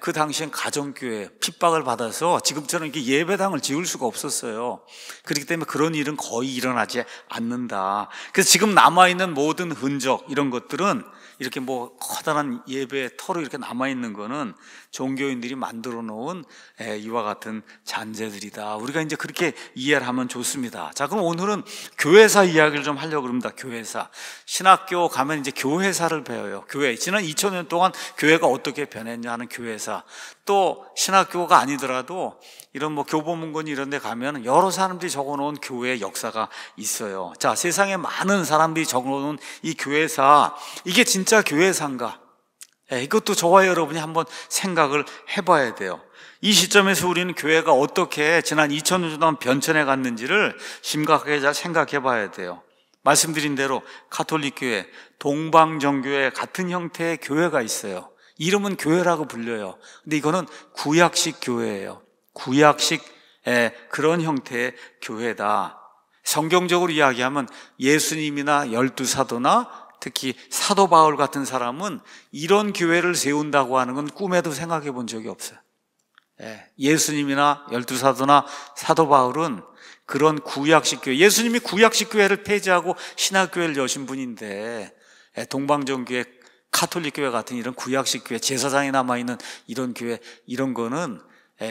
그 당시엔 가정교회 핍박을 받아서 지금처럼 이렇게 예배당을 지을 수가 없었어요. 그렇기 때문에 그런 일은 거의 일어나지 않는다. 그래서 지금 남아있는 모든 흔적, 이런 것들은 이렇게 뭐 커다란 예배 터로 이렇게 남아있는 거는 종교인들이 만들어 놓은 이와 같은 잔재들이다. 우리가 이제 그렇게 이해를 하면 좋습니다. 자, 그럼 오늘은 교회사 이야기를 좀 하려고 합니다. 교회사. 신학교 가면 이제 교회사를 배워요. 교회. 지난 2000년 동안 교회가 어떻게 변했냐 하는 교회사. 또 신학교가 아니더라도 이런 뭐 교보문고니 이런 데 가면 여러 사람들이 적어놓은 교회의 역사가 있어요. 자, 세상에 많은 사람들이 적어놓은 이 교회사, 이게 진짜 교회사인가? 이것도 저와 여러분이 한번 생각을 해봐야 돼요. 이 시점에서 우리는 교회가 어떻게 지난 2000년 동안 변천해 갔는지를 심각하게 잘 생각해 봐야 돼요. 말씀드린 대로 가톨릭교회, 동방정교회 같은 형태의 교회가 있어요. 이름은 교회라고 불려요. 근데 이거는 구약식 교회예요. 구약식 그런 형태의 교회다. 성경적으로 이야기하면 예수님이나 12사도나 특히 사도 바울 같은 사람은 이런 교회를 세운다고 하는 건 꿈에도 생각해 본 적이 없어요. 예수님이나 12사도나 사도 바울은 그런 구약식 교회, 예수님이 구약식 교회를 폐지하고 신학교회를 여신 분인데 동방정교회, 카톨릭 교회 같은 이런 구약식 교회, 제사장이 남아있는 이런 교회, 이런 거는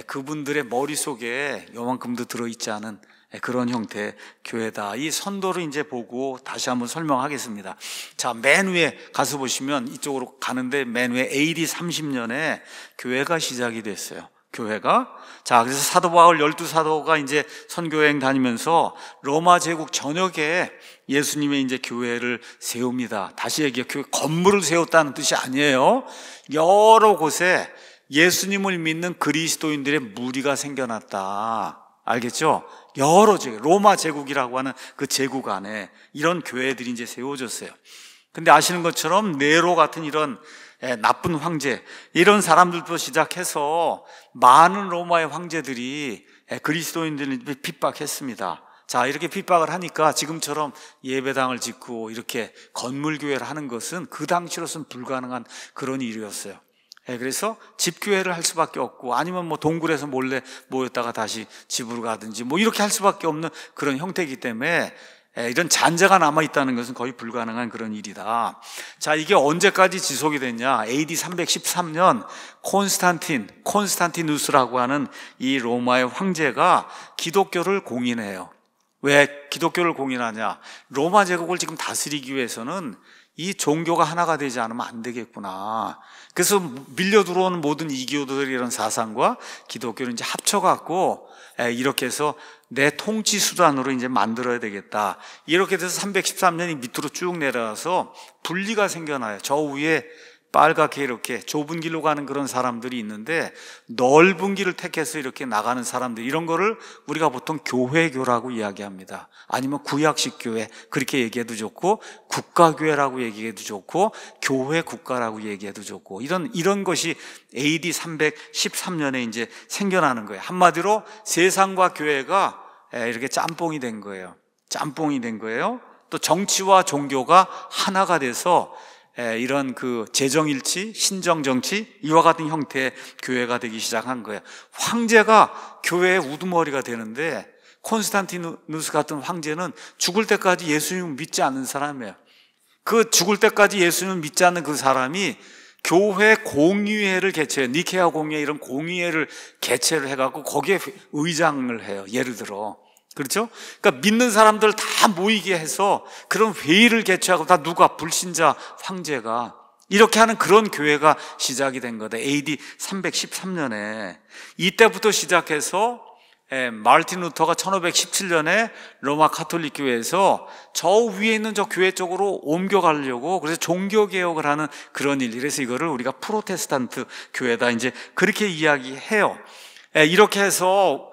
그분들의 머릿속에 요만큼도 들어있지 않은 그런 형태의 교회다. 이 선도를 이제 보고 다시 한번 설명하겠습니다. 자, 맨 위에 가서 보시면 이쪽으로 가는데 맨 위에 AD 30년에 교회가 시작이 됐어요. 교회가. 자, 그래서 사도 바울 12사도가 이제 선교여행 다니면서 로마 제국 전역에 예수님의 이제 교회를 세웁니다. 다시 얘기해요. 교회 건물을 세웠다는 뜻이 아니에요. 여러 곳에 예수님을 믿는 그리스도인들의 무리가 생겨났다. 알겠죠? 여러 제국, 로마 제국이라고 하는 그 제국 안에 이런 교회들이 이제 세워졌어요. 근데 아시는 것처럼 네로 같은 이런 나쁜 황제, 이런 사람들도 시작해서 많은 로마의 황제들이 그리스도인들을 핍박했습니다. 자, 이렇게 핍박을 하니까 지금처럼 예배당을 짓고 이렇게 건물교회를 하는 것은 그 당시로서는 불가능한 그런 일이었어요. 그래서 집교회를 할 수밖에 없고, 아니면 뭐 동굴에서 몰래 모였다가 다시 집으로 가든지 뭐 이렇게 할 수밖에 없는 그런 형태이기 때문에 이런 잔재가 남아있다는 것은 거의 불가능한 그런 일이다. 자, 이게 언제까지 지속이 됐냐? AD 313년 콘스탄티누스라고 하는 이 로마의 황제가 기독교를 공인해요. 왜 기독교를 공인하냐? 로마 제국을 지금 다스리기 위해서는 이 종교가 하나가 되지 않으면 안 되겠구나. 그래서 밀려 들어오는 모든 이교도들의 이런 사상과 기독교를 이제 합쳐갖고 이렇게 해서 내 통치 수단으로 이제 만들어야 되겠다. 이렇게 돼서 313년이 밑으로 쭉 내려와서 분리가 생겨나요. 저 위에 빨갛게 이렇게 좁은 길로 가는 그런 사람들이 있는데, 넓은 길을 택해서 이렇게 나가는 사람들, 이런 거를 우리가 보통 교회교라고 이야기합니다. 아니면 구약식 교회, 그렇게 얘기해도 좋고, 국가교회라고 얘기해도 좋고, 교회 국가라고 얘기해도 좋고, 이런 것이 AD 313년에 이제 생겨나는 거예요. 한마디로 세상과 교회가 이렇게 짬뽕이 된 거예요. 짬뽕이 된 거예요. 또 정치와 종교가 하나가 돼서 이런 그 재정일치, 신정정치, 이와 같은 형태의 교회가 되기 시작한 거예요. 황제가 교회의 우두머리가 되는데, 콘스탄티누스 같은 황제는 죽을 때까지 예수님을 믿지 않는 사람이에요. 그 죽을 때까지 예수님을 믿지 않는 그 사람이 교회 공의회를 개최해요. 니케아 공의회, 이런 공의회를 개최를 해갖고 거기에 의장을 해요. 예를 들어. 그렇죠? 그러니까 믿는 사람들 다 모이게 해서 그런 회의를 개최하고, 다 누가? 불신자 황제가 이렇게 하는 그런 교회가 시작이 된 거다. AD 313년에. 이때부터 시작해서 마르틴 루터가 1517년에 로마 카톨릭 교회에서 저 위에 있는 저 교회 쪽으로 옮겨가려고, 그래서 종교개혁을 하는 그런 일. 그래서 이거를 우리가 프로테스탄트 교회다 이제 그렇게 이야기해요. 이렇게 해서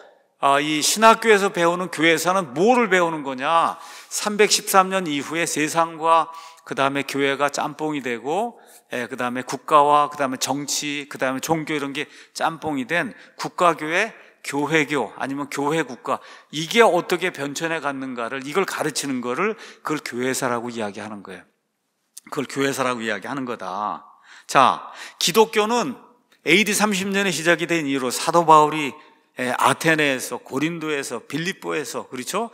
이 신학교에서 배우는 교회에서는 뭐를 배우는 거냐? 313년 이후에 세상과 그 다음에 교회가 짬뽕이 되고, 그 다음에 국가와 그 다음에 정치, 그 다음에 종교, 이런 게 짬뽕이 된 국가교회, 교회교, 아니면 교회국가, 이게 어떻게 변천해 갔는가를, 이걸 가르치는 거를 그걸 교회사라고 이야기하는 거예요. 그걸 교회사라고 이야기하는 거다. 자, 기독교는 AD 30년에 시작이 된 이후로 사도 바울이 아테네에서, 고린도에서, 빌립보에서, 그렇죠?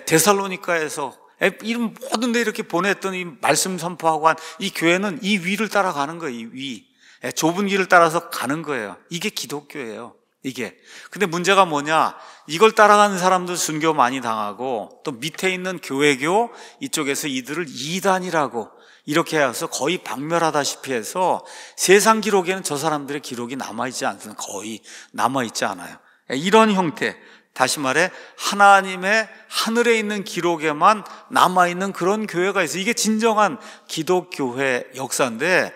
데살로니카에서, 이런 모든 데 이렇게 보냈던 이 말씀 선포하고 한 이 교회는 이 위를 따라가는 거예요. 이 위. 좁은 길을 따라서 가는 거예요. 이게 기독교예요. 이게. 근데 문제가 뭐냐? 이걸 따라가는 사람들 순교 많이 당하고, 또 밑에 있는 교회교 이쪽에서 이들을 이단이라고 이렇게 해서 거의 박멸하다시피 해서 세상 기록에는 저 사람들의 기록이 남아있지 않습니다. 거의 남아있지 않아요. 이런 형태, 다시 말해 하나님의 하늘에 있는 기록에만 남아있는 그런 교회가 있어요. 이게 진정한 기독교회 역사인데,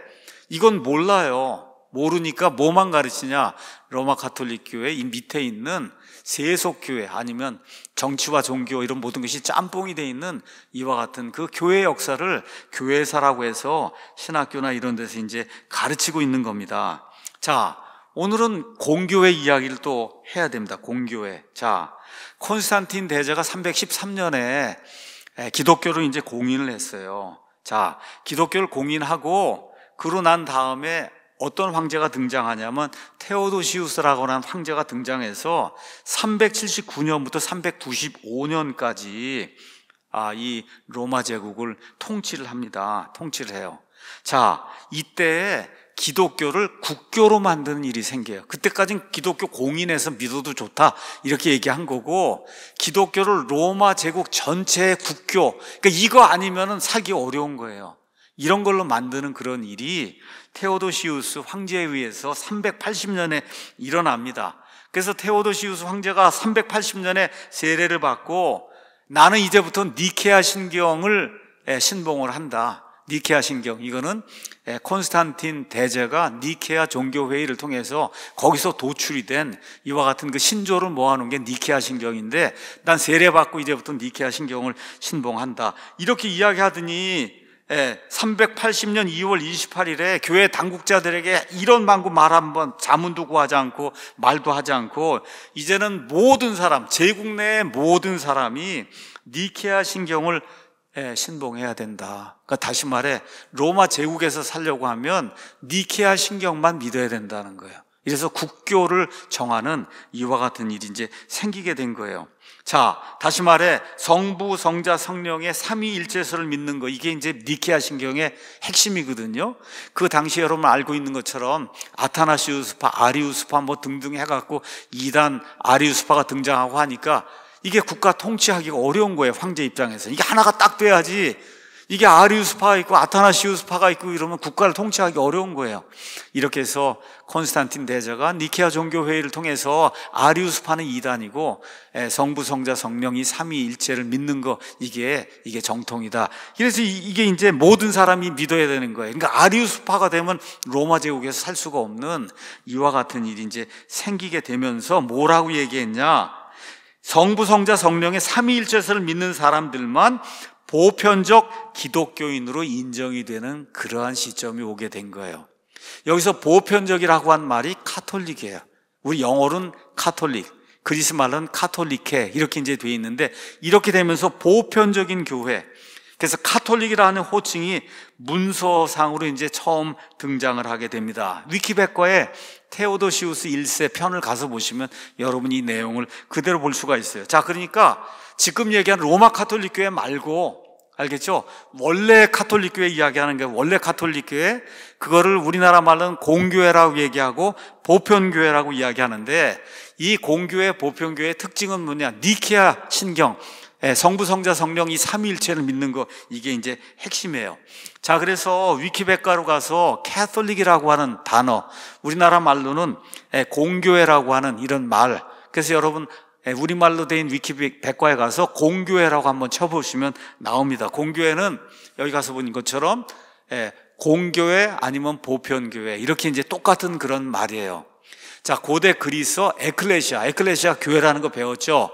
이건 몰라요. 모르니까 뭐만 가르치냐? 로마 카톨릭 교회 이 밑에 있는 세속교회, 아니면 정치와 종교, 이런 모든 것이 짬뽕이 돼 있는 이와 같은 그 교회 역사를 교회사라고 해서 신학교나 이런 데서 이제 가르치고 있는 겁니다. 자, 오늘은 공교회 이야기를 또 해야 됩니다. 공교회. 자, 콘스탄틴 대제가 313년에 기독교를 이제 공인을 했어요. 자, 기독교를 공인하고 그러고 난 다음에 어떤 황제가 등장하냐면 테오도시우스라고 하는 황제가 등장해서 379년부터 395년까지 이 로마 제국을 통치를 합니다. 통치를 해요. 자, 이때 기독교를 국교로 만드는 일이 생겨요. 그때까지는 기독교 공인해서 믿어도 좋다 이렇게 얘기한 거고, 기독교를 로마 제국 전체의 국교, 그러니까 이거 아니면은 살기 어려운 거예요. 이런 걸로 만드는 그런 일이 테오도시우스 황제에 의해서 380년에 일어납니다. 그래서 테오도시우스 황제가 380년에 세례를 받고, 나는 이제부터 니케아 신경을 신봉을 한다. 니케아 신경, 이거는 콘스탄틴 대제가 니케아 종교회의를 통해서 거기서 도출이 된 이와 같은 그 신조를 모아놓은 게 니케아 신경인데, 난 세례받고 이제부터 니케아 신경을 신봉한다 이렇게 이야기하더니 380년 2월 28일에 교회 당국자들에게 이런 방구 말 한번 자문도 구하지 않고 말도 하지 않고, 이제는 모든 사람, 제국 내의 모든 사람이 니케아 신경을 신봉해야 된다. 그러니까 다시 말해, 로마 제국에서 살려고 하면 니케아 신경만 믿어야 된다는 거예요. 이래서 국교를 정하는 이와 같은 일이 이제 생기게 된 거예요. 자, 다시 말해, 성부, 성자, 성령의 삼위일체설을 믿는 거, 이게 이제 니케아 신경의 핵심이거든요. 그 당시 여러분 알고 있는 것처럼 아타나시우스파, 아리우스파 뭐 등등 해갖고 이단 아리우스파가 등장하고 하니까 이게 국가 통치하기가 어려운 거예요. 황제 입장에서 이게 하나가 딱 돼야지, 이게 아리우스파가 있고 아타나시우스파가 있고 이러면 국가를 통치하기 어려운 거예요. 이렇게 해서 콘스탄틴 대제가 니케아 종교회의를 통해서 아리우스파는 이단이고 성부, 성자, 성령이 삼위일체를 믿는 거, 이게 정통이다. 그래서 이게 이제 모든 사람이 믿어야 되는 거예요. 그러니까 아리우스파가 되면 로마 제국에서 살 수가 없는 이와 같은 일이 이제 생기게 되면서 뭐라고 얘기했냐? 성부, 성자, 성령의 삼위일체설을 믿는 사람들만 보편적 기독교인으로 인정이 되는 그러한 시점이 오게 된 거예요. 여기서 보편적이라고 한 말이 카톨릭이에요. 우리 영어로는 카톨릭, 그리스 말로는 카톨리케 이렇게 이제 돼 있는데, 이렇게 되면서 보편적인 교회, 그래서 카톨릭이라는 호칭이 문서상으로 이제 처음 등장을 하게 됩니다. 위키백과에 테오도시우스 1세 편을 가서 보시면 여러분이 이 내용을 그대로 볼 수가 있어요. 자, 그러니까 지금 얘기하는 로마 카톨릭 교회 말고, 알겠죠? 원래 카톨릭 교회 이야기하는 게, 원래 카톨릭 교회, 그거를 우리나라 말로는 공교회라고 얘기하고 보편교회라고 이야기하는데, 이 공교회, 보편교회의 특징은 뭐냐? 니케아 신경, 성부, 성자, 성령 이 삼위일체를 믿는 거, 이게 이제 핵심이에요. 자, 그래서 위키백과로 가서 캐톨릭이라고 하는 단어, 우리나라 말로는 공교회라고 하는 이런 말, 그래서 여러분 우리말로 된 위키백과에 가서 공교회라고 한번 쳐보시면 나옵니다. 공교회는 여기 가서 보는 것처럼 공교회 아니면 보편교회, 이렇게 이제 똑같은 그런 말이에요. 자, 고대 그리스어 에클레시아 교회라는 거 배웠죠?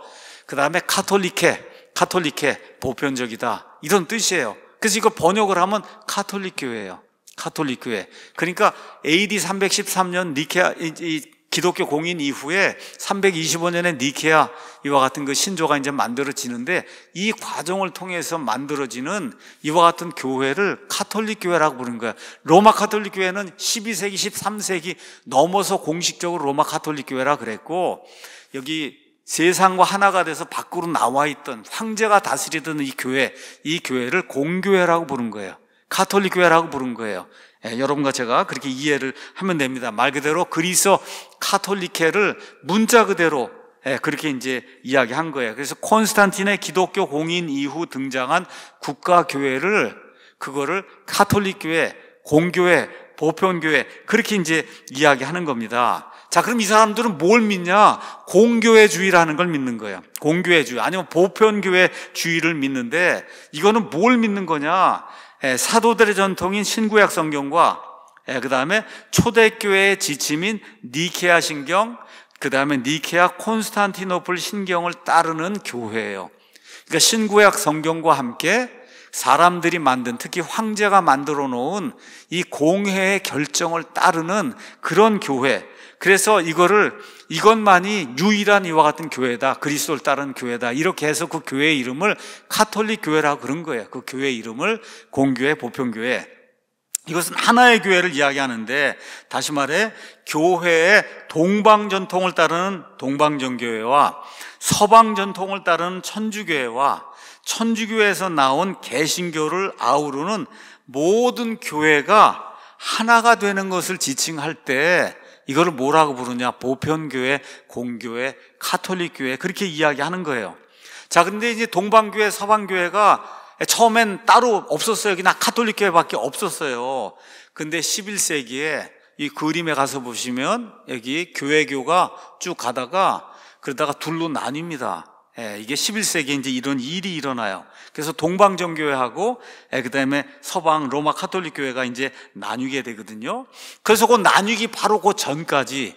그 다음에 카톨리케 보편적이다, 이런 뜻이에요. 그래서 이거 번역을 하면 카톨릭 교회예요. 카톨릭 교회. 그러니까 AD 313년 니케아, 기독교 공인 이후에 325년에 니케아 이와 같은 그 신조가 이제 만들어지는데, 이 과정을 통해서 만들어지는 이와 같은 교회를 카톨릭 교회라고 부르는 거야. 로마 카톨릭 교회는 12세기, 13세기 넘어서 공식적으로 로마 카톨릭 교회라 그랬고, 여기 세상과 하나가 돼서 밖으로 나와 있던 황제가 다스리던 이 교회를 공교회라고 부른 거예요. 카톨릭 교회라고 부른 거예요. 여러분과 제가 그렇게 이해를 하면 됩니다. 말 그대로 그리스어 카톨리케를 문자 그대로 그렇게 이제 이야기한 거예요. 그래서 콘스탄틴의 기독교 공인 이후 등장한 국가교회를, 그거를 카톨릭 교회, 공교회, 보편교회, 그렇게 이제 이야기하는 겁니다. 자, 그럼 이 사람들은 뭘 믿냐? 공교회주의라는 걸 믿는 거예요. 공교회주의 아니면 보편교회주의를 믿는데, 이거는 뭘 믿는 거냐? 사도들의 전통인 신구약 성경과 그 다음에 초대교회의 지침인 니케아 신경, 그 다음에 니케아 콘스탄티노플 신경을 따르는 교회예요. 그러니까 신구약 성경과 함께 사람들이 만든, 특히 황제가 만들어 놓은 이 공회의 결정을 따르는 그런 교회. 그래서 이것만이 유일한 이와 같은 교회다, 그리스도를 따르는 교회다, 이렇게 해서 그 교회의 이름을 카톨릭 교회라고 그런 거예요. 그 교회 이름을 공교회, 보편교회. 이것은 하나의 교회를 이야기하는데, 다시 말해 교회의 동방전통을 따르는 동방전교회와 서방전통을 따르는 천주교회와 천주교회에서 나온 개신교를 아우르는 모든 교회가 하나가 되는 것을 지칭할 때 이거를 뭐라고 부르냐? 보편교회, 공교회, 가톨릭교회, 그렇게 이야기하는 거예요. 자, 근데 이제 동방교회, 서방교회가 처음엔 따로 없었어요. 그냥 가톨릭교회밖에 없었어요. 근데 11세기에 이 그림에 가서 보시면 여기 교회교가 쭉 가다가 그러다가 둘로 나뉩니다. 이게 11세기에 이제 이런 일이 일어나요. 그래서 동방정교회하고 그다음에 서방 로마 가톨릭교회가 이제 나뉘게 되거든요. 그래서 그 나뉘기 바로 그 전까지의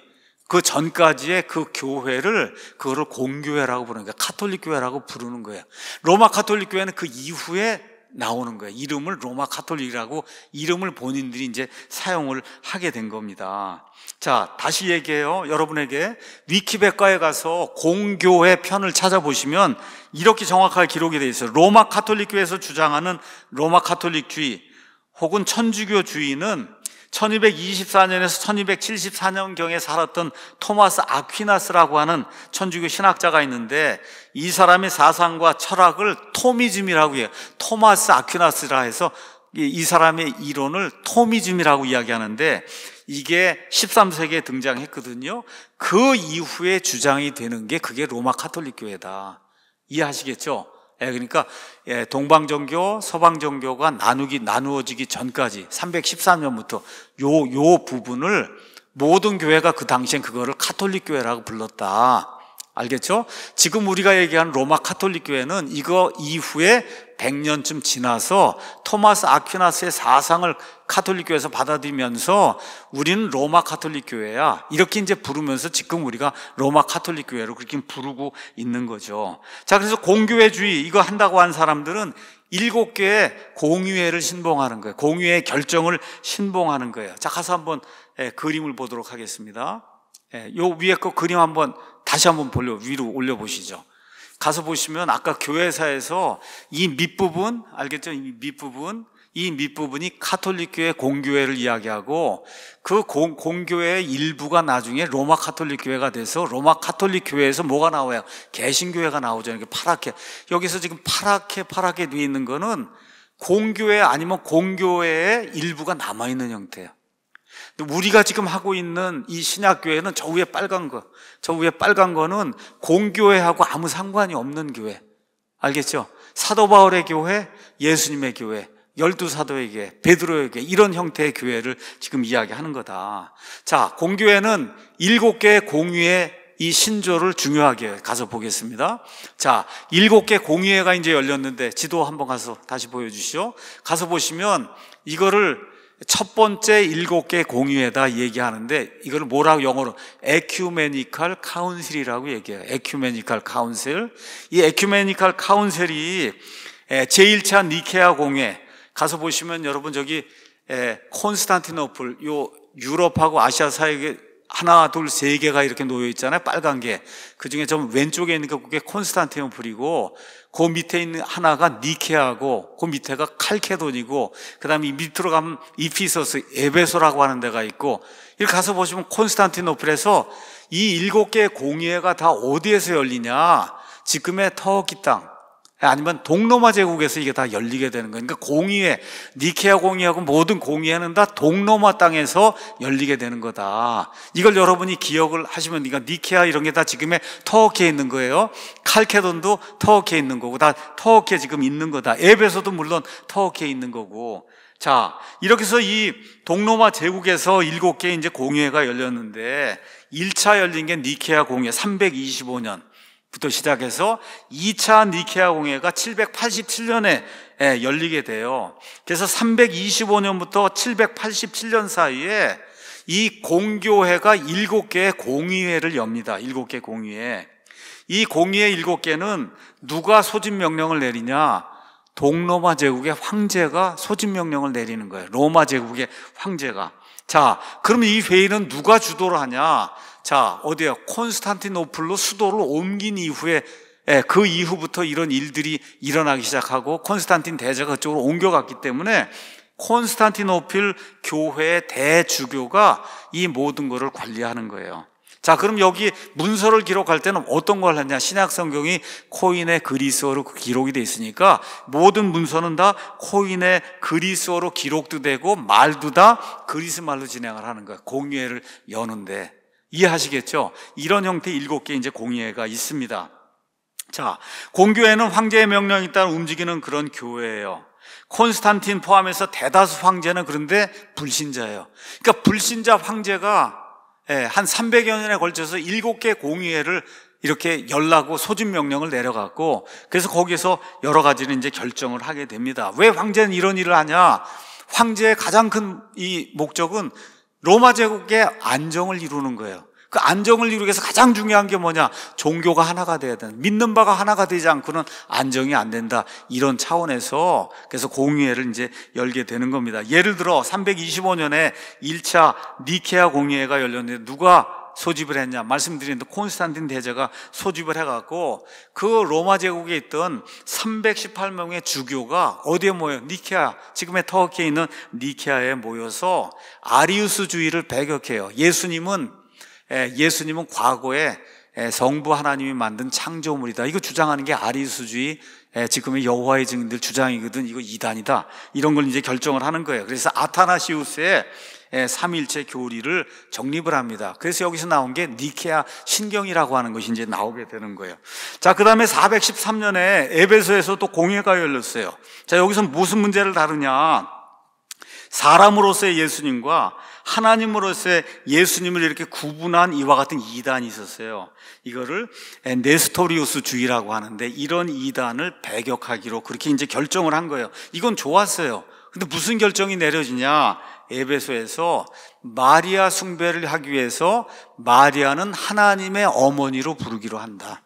그 교회를 그거를 공교회라고 부르는 거예요. 가톨릭교회라고 부르는 거예요. 로마 가톨릭교회는 그 이후에 나오는 거예요. 이름을 로마 가톨릭이라고 이름을 본인들이 이제 사용을 하게 된 겁니다. 자, 다시 얘기해요. 여러분에게 위키백과에 가서 공교회 편을 찾아보시면 이렇게 정확하게 기록이 되어 있어요. 로마 가톨릭교회에서 주장하는 로마 가톨릭주의 혹은 천주교주의는 1224년에서 1274년경에 살았던 토마스 아퀴나스라고 하는 천주교 신학자가 있는데, 이 사람의 사상과 철학을 토미즘이라고 해요. 토마스 아퀴나스라 해서 이 사람의 이론을 토미즘이라고 이야기하는데, 이게 13세기에 등장했거든요. 그 이후에 주장이 되는 게 그게 로마 가톨릭교회다. 이해하시겠죠? 그러니까 동방정교, 서방정교가 나누어지기 전까지 313년부터 요 부분을 모든 교회가 그 당시엔 그거를 가톨릭교회라고 불렀다. 알겠죠? 지금 우리가 얘기하는 로마 가톨릭교회는 이거 이후에 100년쯤 지나서 토마스 아퀴나스의 사상을 가톨릭교회에서 받아들이면서 우리는 로마 가톨릭교회야, 이렇게 이제 부르면서 지금 우리가 로마 가톨릭교회로 그렇게 부르고 있는 거죠. 자, 그래서 공교회주의 이거 한다고 한 사람들은 7개의 공의회를 신봉하는 거예요. 공의회의 결정을 신봉하는 거예요. 자, 가서 한번 그림을 보도록 하겠습니다. 요 위에 거 그림 한번 다시 한번 위로 올려보시죠. 가서 보시면 아까 교회사에서 이 밑부분 알겠죠? 이 밑부분이 가톨릭교회 공교회를 이야기하고, 그 공교회의 일부가 나중에 로마 가톨릭교회가 돼서 로마 가톨릭교회에서 뭐가 나와요? 개신교회가 나오죠. 이렇게 파랗게. 여기서 지금 파랗게 되어 있는 거는 공교회 아니면 공교회의 일부가 남아있는 형태예요. 우리가 지금 하고 있는 이 신약교회는 저 위에 빨간 거는 공교회하고 아무 상관이 없는 교회. 알겠죠? 사도 바울의 교회, 예수님의 교회, 12사도의 교회, 베드로의 교회, 이런 형태의 교회를 지금 이야기하는 거다. 자, 공교회는 7개의 공의회 이 신조를 중요하게 가서 보겠습니다. 자, 7개 공의회가 이제 열렸는데, 지도 한번 가서 다시 보여주시죠. 가서 보시면 이거를 첫 번째 7개 공의회다 얘기하는데, 이걸 뭐라고 영어로 에큐메니컬 카운실이라고 얘기해요. 에큐메니컬 카운실. 이 에큐메니컬 카운실이 제1차 니케아 공회 가서 보시면 여러분 저기 콘스탄티노플, 요 유럽하고 아시아 사이에 하나, 둘, 세 개가 이렇게 놓여 있잖아요. 빨간 게. 그 중에 좀 왼쪽에 있는 게 그게 콘스탄티노플이고, 그 밑에 있는 하나가 니케아고, 그 밑에가 칼케돈이고, 그 다음에 이 밑으로 가면 이피소스, 에베소라고 하는 데가 있고, 이렇게 가서 보시면 콘스탄티노플에서 이 7개의 공의회가 다 어디에서 열리냐? 지금의 터키 땅, 아니면 동로마 제국에서 이게 다 열리게 되는 거예요. 그러니까 공의회, 니케아 공의회하고 모든 공의회는 다 동로마 땅에서 열리게 되는 거다. 이걸 여러분이 기억을 하시면, 그러니까 니케아 이런 게 다 지금의 터키에 있는 거예요. 칼케돈도 터키에 있는 거고, 다 터키에 지금 있는 거다. 에베소도 물론 터키에 있는 거고. 자, 이렇게 해서 이 동로마 제국에서 7개 이제 공의회가 열렸는데, 1차 열린 게 니케아 공의회 325년 부터 시작해서 2차 니케아 공회가 787년에 열리게 돼요. 그래서 325년부터 787년 사이에 이 공교회가 7개의 공의회를 엽니다. 7개 공의회. 이 공의회 7개는 누가 소집 명령을 내리냐? 동로마 제국의 황제가 소집 명령을 내리는 거예요. 로마 제국의 황제가. 자, 그럼 이 회의는 누가 주도를 하냐? 자, 어디요? 콘스탄티노플로 수도를 옮긴 이후에, 그 이후부터 이런 일들이 일어나기 시작하고, 콘스탄틴 대제가 그쪽으로 옮겨갔기 때문에 콘스탄티노플 교회의 대주교가 이 모든 것을 관리하는 거예요. 자, 그럼 여기 문서를 기록할 때는 어떤 걸 하냐? 신약 성경이 코인의 그리스어로 기록이 돼 있으니까 모든 문서는 다 코인의 그리스어로 기록도 되고 말도 다 그리스 말로 진행을 하는 거예요. 공의회를 여는데 이해하시겠죠? 이런 형태의 7개 이제 공의회가 있습니다. 자, 공교회는 황제의 명령에 따라 움직이는 그런 교회예요. 콘스탄틴 포함해서 대다수 황제는 그런데 불신자예요. 그러니까 불신자 황제가 한 300여 년에 걸쳐서 7개 공의회를 이렇게 열라고 소집 명령을 내려갔고, 그래서 거기서 여러 가지를 이제 결정을 하게 됩니다. 왜 황제는 이런 일을 하냐? 황제의 가장 큰 이 목적은 로마 제국의 안정을 이루는 거예요. 그 안정을 이루기 위해서 가장 중요한 게 뭐냐? 종교가 하나가 돼야 된다. 믿는 바가 하나가 되지 않고는 안정이 안 된다. 이런 차원에서 그래서 공의회를 이제 열게 되는 겁니다. 예를 들어 325년에 1차 니케아 공의회가 열렸는데 누가 소집을 했냐? 말씀드렸는데 콘스탄틴 대제가 소집을 해갖고 그 로마 제국에 있던 318명의 주교가 어디에 모여요? 니케아, 지금의 터키에 있는 니케아에 모여서 아리우스주의를 배격해요. 예수님은 과거에 성부 하나님이 만든 창조물이다. 이거 주장하는 게 아리우스주의, 지금의 여호와의 증인들 주장이거든. 이거 이단이다. 이런 걸 이제 결정을 하는 거예요. 그래서 아타나시우스의 삼위일체 교리를 정립을 합니다. 그래서 여기서 나온 게 니케아 신경이라고 하는 것이 이제 나오게 되는 거예요. 자, 그 다음에 413년에 에베소에서 또 공회가 열렸어요. 자, 여기서 무슨 문제를 다루냐? 사람으로서의 예수님과 하나님으로서의 예수님을 이렇게 구분한 이와 같은 이단이 있었어요. 이거를 네스토리우스 주의라고 하는데, 이런 이단을 배격하기로 그렇게 이제 결정을 한 거예요. 이건 좋았어요. 근데 무슨 결정이 내려지냐? 에베소에서 마리아 숭배를 하기 위해서 마리아는 하나님의 어머니로 부르기로 한다.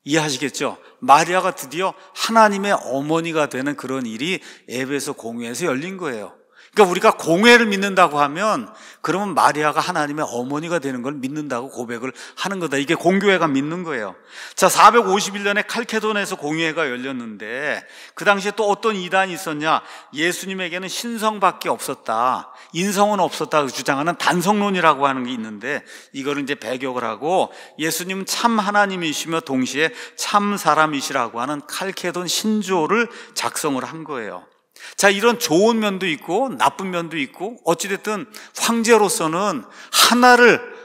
이해하시겠죠? 마리아가 드디어 하나님의 어머니가 되는 그런 일이 에베소 공회에서 열린 거예요. 그러니까 우리가 공회를 믿는다고 하면 그러면 마리아가 하나님의 어머니가 되는 걸 믿는다고 고백을 하는 거다. 이게 공교회가 믿는 거예요. 자, 451년에 칼케돈에서 공회가 열렸는데 그 당시에 또 어떤 이단이 있었냐? 예수님에게는 신성밖에 없었다, 인성은 없었다 주장하는 단성론이라고 하는 게 있는데, 이거를 이제 배격을 하고 예수님은 참 하나님이시며 동시에 참 사람이시라고 하는 칼케돈 신조를 작성을 한 거예요. 자, 이런 좋은 면도 있고 나쁜 면도 있고, 어찌됐든 황제로서는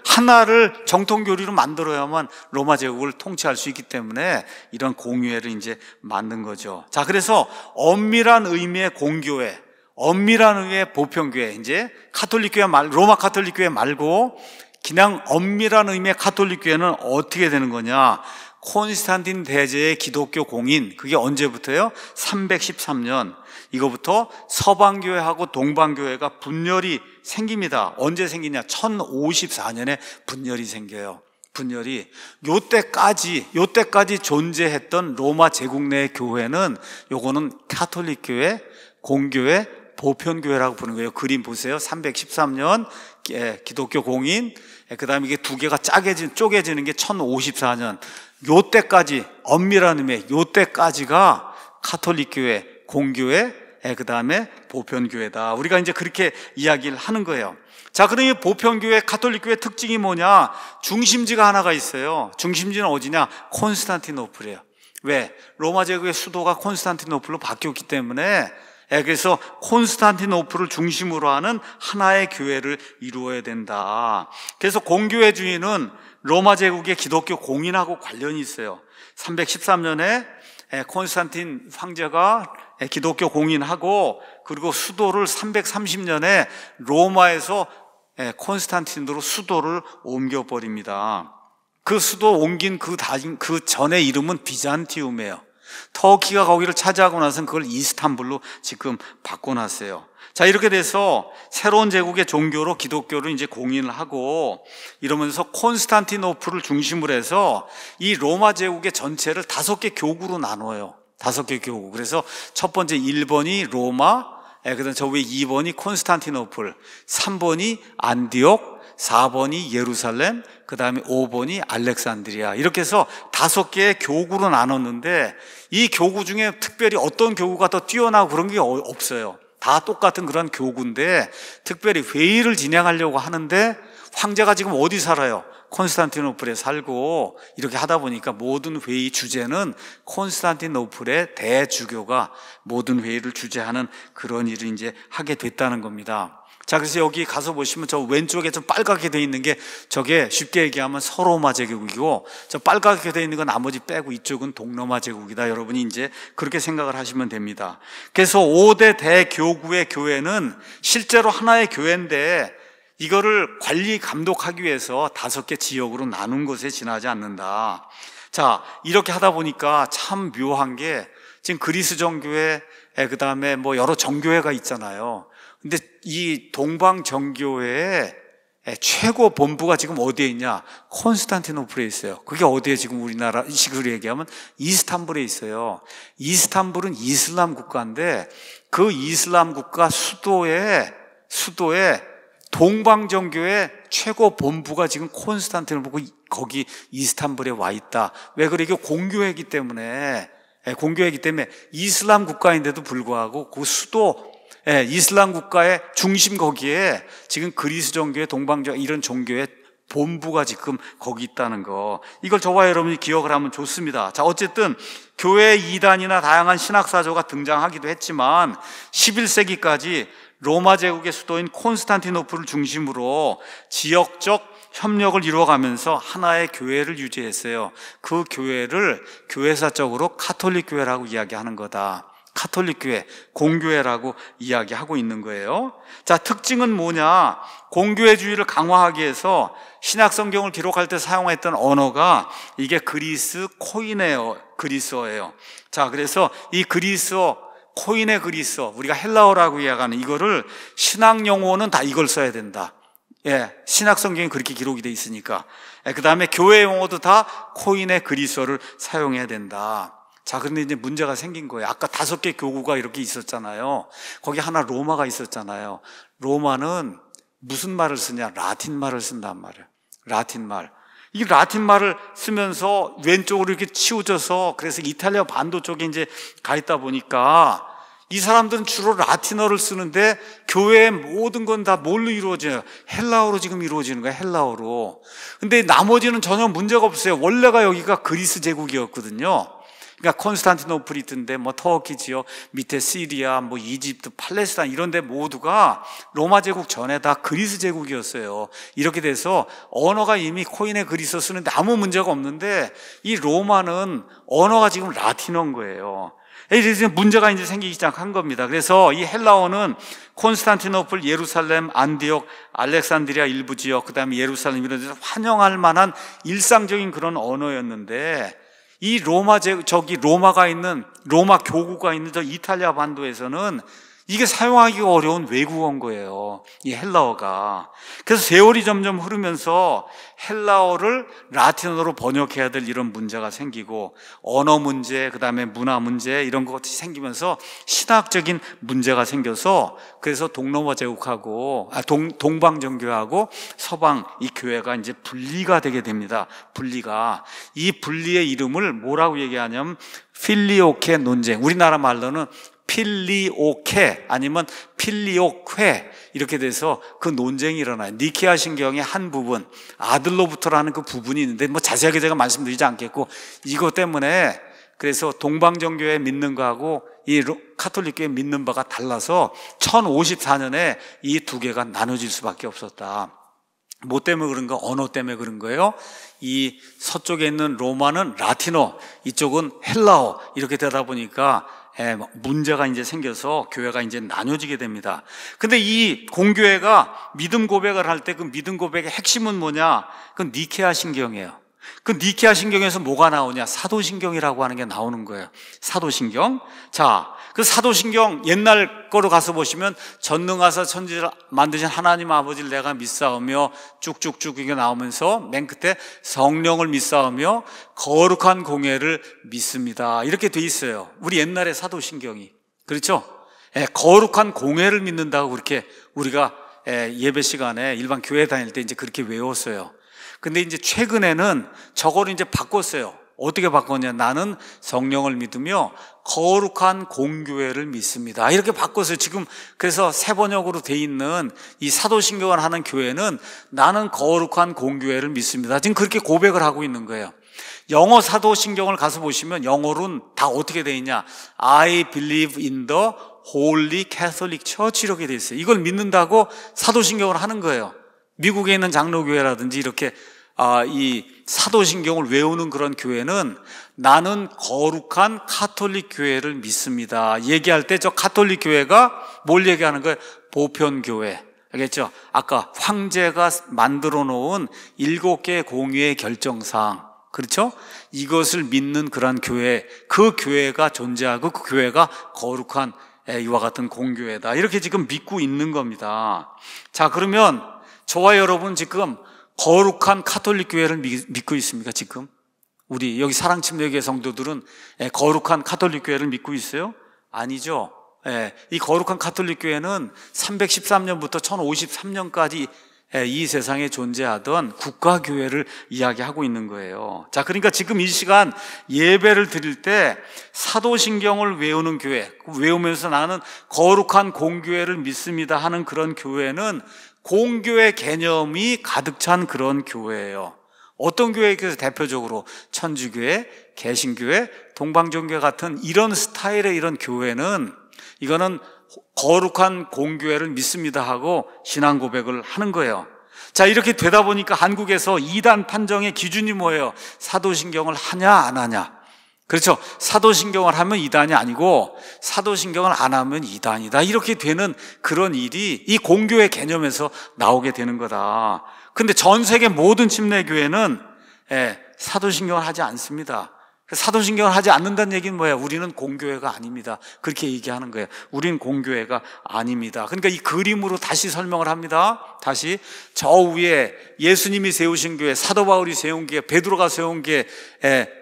하나를 정통교리로 만들어야만 로마 제국을 통치할 수 있기 때문에 이런 공의회를 이제 만든 거죠. 자, 그래서 엄밀한 의미의 공교회, 엄밀한 의미의 보편교회, 이제 카톨릭교회 로마 카톨릭교회 말고 그냥 엄밀한 의미의 카톨릭교회는 어떻게 되는 거냐? 콘스탄틴 대제의 기독교 공인, 그게 언제부터요? 313년. 이거부터 서방교회하고 동방교회가 분열이 생깁니다. 언제 생기냐? 1054년에 분열이 생겨요. 분열이 요때까지 존재했던 로마 제국 내 교회는 요거는 카톨릭교회, 공교회, 보편교회라고 부르는 거예요. 그림 보세요. 313년 기독교 공인, 그 다음에 이게 두 개가 쪼개지는 게 1054년. 요때까지, 엄밀한 의미의 요때까지가 카톨릭교회, 공교회, 그 다음에 보편교회다. 우리가 이제 그렇게 이야기를 하는 거예요. 자, 그러면 보편교회, 카톨릭교회 특징이 뭐냐? 중심지가 하나가 있어요. 중심지는 어디냐? 콘스탄티노플이에요. 왜? 로마 제국의 수도가 콘스탄티노플로 바뀌었기 때문에, 그래서 콘스탄티노플을 중심으로 하는 하나의 교회를 이루어야 된다. 그래서 공교회주의는 로마 제국의 기독교 공인하고 관련이 있어요. 313년에 콘스탄틴 황제가 기독교 공인하고, 그리고 수도를 330년에 로마에서 콘스탄틴으로 수도를 옮겨버립니다. 그 수도 옮긴 그 전의 이름은 비잔티움이에요. 터키가 거기를 차지하고 나서는 그걸 이스탄불로 지금 바꿔놨어요. 자, 이렇게 돼서 새로운 제국의 종교로 기독교를 이제 공인을 하고, 이러면서 콘스탄티노플을 중심으로 해서 이 로마 제국의 전체를 5개 교구로 나눠요. 5개 교구. 그래서 첫 번째 1번이 로마, 그다음 저 위에 2번이 콘스탄티노플, 3번이 안디옥, 4번이 예루살렘, 그 다음에 5번이 알렉산드리아. 이렇게 해서 5개의 교구로 나눴는데, 이 교구 중에 특별히 어떤 교구가 더 뛰어나고 그런 게 없어요. 다 똑같은 그런 교구인데 특별히 회의를 진행하려고 하는데 황제가 지금 어디 살아요? 콘스탄티노플에 살고 이렇게 하다 보니까 모든 회의 주제는 콘스탄티노플의 대주교가 모든 회의를 주재하는 그런 일을 이제 하게 됐다는 겁니다. 자, 그래서 여기 가서 보시면 저 왼쪽에 좀 빨갛게 돼 있는 게 저게 쉽게 얘기하면 서로마 제국이고 저 빨갛게 돼 있는 건 나머지 빼고 이쪽은 동로마 제국이다. 여러분이 이제 그렇게 생각을 하시면 됩니다. 그래서 5대 대교구의 교회는 실제로 하나의 교회인데 이거를 관리 감독하기 위해서 5개 지역으로 나눈 것에 지나지 않는다. 자, 이렇게 하다 보니까 참 묘한 게 지금 그리스 정교회 그 다음에 뭐 여러 정교회가 있잖아요. 근데 이 동방 정교회의 최고 본부가 지금 어디에 있냐? 콘스탄티노플에 있어요. 그게 어디에 지금 우리나라 식으로 얘기하면 이스탄불에 있어요. 이스탄불은 이슬람 국가인데 그 이슬람 국가 수도에 동방정교회 최고 본부가 지금 콘스탄티노플 거기 이스탄불에 와 있다. 왜 그래? 이게 공교회이기 때문에 이슬람 국가인데도 불구하고 그 수도 이슬람 국가의 중심 거기에 지금 그리스 정교회, 동방정 이런 종교의 본부가 지금 거기 있다는 거. 이걸 저와 여러분이 기억을 하면 좋습니다. 자, 어쨌든 교회 이단이나 다양한 신학사조가 등장하기도 했지만 11세기까지 로마 제국의 수도인 콘스탄티노플을 중심으로 지역적 협력을 이루어가면서 하나의 교회를 유지했어요. 그 교회를 교회사적으로 카톨릭 교회라고 이야기하는 거다. 카톨릭 교회, 공교회라고 이야기하고 있는 거예요. 자, 특징은 뭐냐? 공교회주의를 강화하기 위해서 신약 성경을 기록할 때 사용했던 언어가 이게 그리스 코이네 그리스어예요. 자, 그래서 이 그리스어 코이네 그리스어, 우리가 헬라어라고 이야기하는 이거를 신학 용어는 다 이걸 써야 된다. 신학 성경이 그렇게 기록이 돼 있으니까. 그 다음에 교회 용어도 다 코이네 그리스어를 사용해야 된다. 자, 그런데 이제 문제가 생긴 거예요. 아까 5개 교구가 이렇게 있었잖아요. 거기 하나 로마가 있었잖아요. 로마는 무슨 말을 쓰냐? 라틴 말을 쓴단 말이에요. 라틴 말. 이 라틴 말을 쓰면서 왼쪽으로 이렇게 치우쳐서 그래서 이탈리아 반도 쪽에 이제 가 있다 보니까 이 사람들은 주로 라틴어를 쓰는데 교회의 모든 건 다 뭘로 이루어져요? 헬라어로 지금 이루어지는 거예요. 헬라어로. 근데 나머지는 전혀 문제가 없어요. 원래가 여기가 그리스 제국이었거든요. 그러니까 콘스탄티노플이 있던데 뭐 터키 지역, 밑에 시리아, 뭐 이집트, 팔레스타인 이런 데 모두가 로마 제국 전에 다 그리스 제국이었어요. 이렇게 돼서 언어가 이미 코인의 그리스어 쓰는데 아무 문제가 없는데 이 로마는 언어가 지금 라틴어인 거예요. 이제 문제가 이제 생기기 시작한 겁니다. 그래서 이 헬라어는 콘스탄티노플, 예루살렘, 안디옥, 알렉산드리아 일부 지역, 그 다음에 예루살렘 이런 데서 환영할 만한 일상적인 그런 언어였는데 이 로마가 있는 로마 교구가 있는 저 이탈리아 반도에서는 이게 사용하기가 어려운 외국어인 거예요. 이 헬라어가. 그래서 세월이 점점 흐르면서 헬라어를 라틴어로 번역해야 될 이런 문제가 생기고 언어 문제, 그 다음에 문화 문제 이런 것이 생기면서 신학적인 문제가 생겨서 그래서 동로마 제국하고 동방정교하고 서방 이 교회가 이제 분리가 되게 됩니다. 이 분리의 이름을 뭐라고 얘기하냐면 필리오케 논쟁. 우리나라 말로는 필리오케 아니면 필리오회 이렇게 돼서 그 논쟁이 일어나요. 니케아 신경의 한 부분, 아들로부터라는 그 부분이 있는데 뭐 자세하게 제가 말씀드리지 않겠고 이것 때문에 그래서 동방정교회 믿는 거하고 이 카톨릭교회 믿는 바가 달라서 1054년에 이 두 개가 나눠질 수밖에 없었다. 뭐 때문에 그런 거? 언어 때문에 그런 거예요. 이 서쪽에 있는 로마는 라틴어, 이쪽은 헬라어 이렇게 되다 보니까 문제가 이제 생겨서 교회가 이제 나눠지게 됩니다. 근데 이 공교회가 믿음 고백을 할 때 그 믿음 고백의 핵심은 뭐냐? 그건 니케아 신경이에요. 그 니케아 신경에서 뭐가 나오냐? 사도신경이라고 하는 게 나오는 거예요. 사도신경. 자, 그 사도신경 옛날 거로 가서 보시면 전능하사 천지를 만드신 하나님 아버지를 내가 믿사오며 쭉쭉쭉 이게 나오면서 맨 끝에 성령을 믿사오며 거룩한 공예를 믿습니다. 이렇게 돼 있어요. 우리 옛날에 사도신경이. 그렇죠? 거룩한 공예를 믿는다고 그렇게 우리가 예배 시간에 일반 교회 다닐 때 이제 그렇게 외웠어요. 근데 이제 최근에는 저거를 이제 바꿨어요. 어떻게 바꿨냐? 나는 성령을 믿으며 거룩한 공교회를 믿습니다. 이렇게 바꿨어요. 지금 그래서 새 번역으로 돼 있는 이 사도신경을 하는 교회는 나는 거룩한 공교회를 믿습니다. 지금 그렇게 고백을 하고 있는 거예요. 영어 사도신경을 가서 보시면 영어로는 다 어떻게 돼 있냐? I believe in the Holy Catholic Church 이렇게 돼 있어요. 이걸 믿는다고 사도신경을 하는 거예요. 미국에 있는 장로교회라든지 이렇게 이 사도신경을 외우는 그런 교회는 나는 거룩한 카톨릭 교회를 믿습니다. 얘기할 때 저 카톨릭 교회가 뭘 얘기하는 거예요? 보편교회. 알겠죠? 아까 황제가 만들어 놓은 7개의 공의의 결정사항. 그렇죠? 이것을 믿는 그런 교회, 그 교회가 존재하고 그 교회가 거룩한 이와 같은 공교회다. 이렇게 지금 믿고 있는 겁니다. 자, 그러면 저와 여러분 지금 거룩한 카톨릭 교회를 믿고 있습니까? 지금 우리 여기 사랑침례교회 성도들은 거룩한 카톨릭 교회를 믿고 있어요? 아니죠. 이 거룩한 카톨릭 교회는 313년부터 1053년까지 이 세상에 존재하던 국가교회를 이야기하고 있는 거예요. 자, 그러니까 지금 이 시간 예배를 드릴 때 사도신경을 외우는 교회, 외우면서 나는 거룩한 공교회를 믿습니다 하는 그런 교회는 공교회 개념이 가득 찬 그런 교회예요. 어떤 교회에서 대표적으로 천주교회, 개신교회, 동방종교회 같은 이런 스타일의 이런 교회는 이거는 거룩한 공교회를 믿습니다 하고 신앙 고백을 하는 거예요. 자, 이렇게 되다 보니까 한국에서 이단 판정의 기준이 뭐예요? 사도신경을 하냐 안 하냐. 그렇죠. 사도신경을 하면 이단이 아니고 사도신경을 안 하면 이단이다. 이렇게 되는 그런 일이 이 공교회 개념에서 나오게 되는 거다. 근데 전 세계 모든 침례교회는 사도신경을 하지 않습니다. 사도신경을 하지 않는다는 얘기는 뭐예요? 우리는 공교회가 아닙니다. 그렇게 얘기하는 거예요. 우리는 공교회가 아닙니다. 그러니까 이 그림으로 다시 설명을 합니다. 다시 저 위에 예수님이 세우신 교회, 사도 바울이 세운 교회, 베드로가 세운 교회,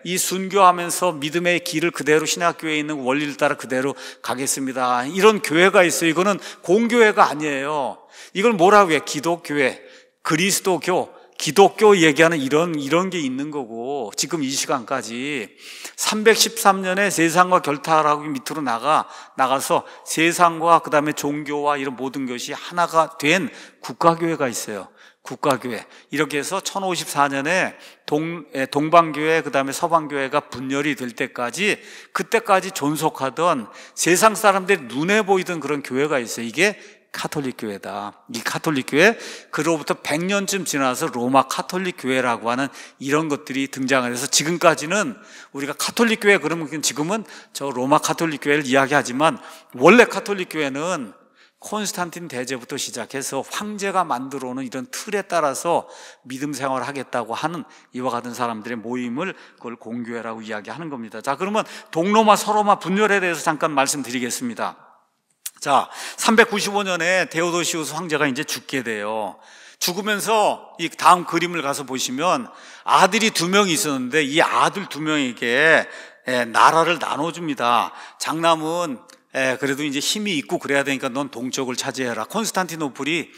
이 순교하면서 믿음의 길을 그대로 신학교회에 있는 원리를 따라 그대로 가겠습니다. 이런 교회가 있어요. 이거는 공교회가 아니에요. 이걸 뭐라고 해요? 기독교회, 그리스도교, 기독교 얘기하는 이런 게 있는 거고, 지금 이 시간까지 313년에 세상과 결탁하고 밑으로 나가서 세상과 그 다음에 종교와 이런 모든 것이 하나가 된 국가교회가 있어요. 국가교회. 이렇게 해서 1054년에 동방교회 그 다음에 서방교회가 분열이 될 때까지, 그때까지 존속하던 세상 사람들이 눈에 보이던 그런 교회가 있어요. 이게 카톨릭 교회다. 이 카톨릭 교회, 그로부터 100년쯤 지나서 로마 카톨릭 교회라고 하는 이런 것들이 등장을 해서 지금까지는 우리가 카톨릭 교회 그러면 지금은 저 로마 카톨릭 교회를 이야기하지만 원래 카톨릭 교회는 콘스탄틴 대제부터 시작해서 황제가 만들어 오는 이런 틀에 따라서 믿음 생활을 하겠다고 하는 이와 같은 사람들의 모임을 그걸 공교회라고 이야기하는 겁니다. 자, 그러면 동로마 서로마 분열에 대해서 잠깐 말씀드리겠습니다. 자, 395년에 데오도시우스 황제가 이제 죽게 돼요. 죽으면서 이 다음 그림을 가서 보시면 아들이 2명이 있었는데 이 아들 2명에게 나라를 나눠줍니다. 장남은 그래도 이제 힘이 있고 그래야 되니까 넌 동쪽을 차지해라. 콘스탄티노플이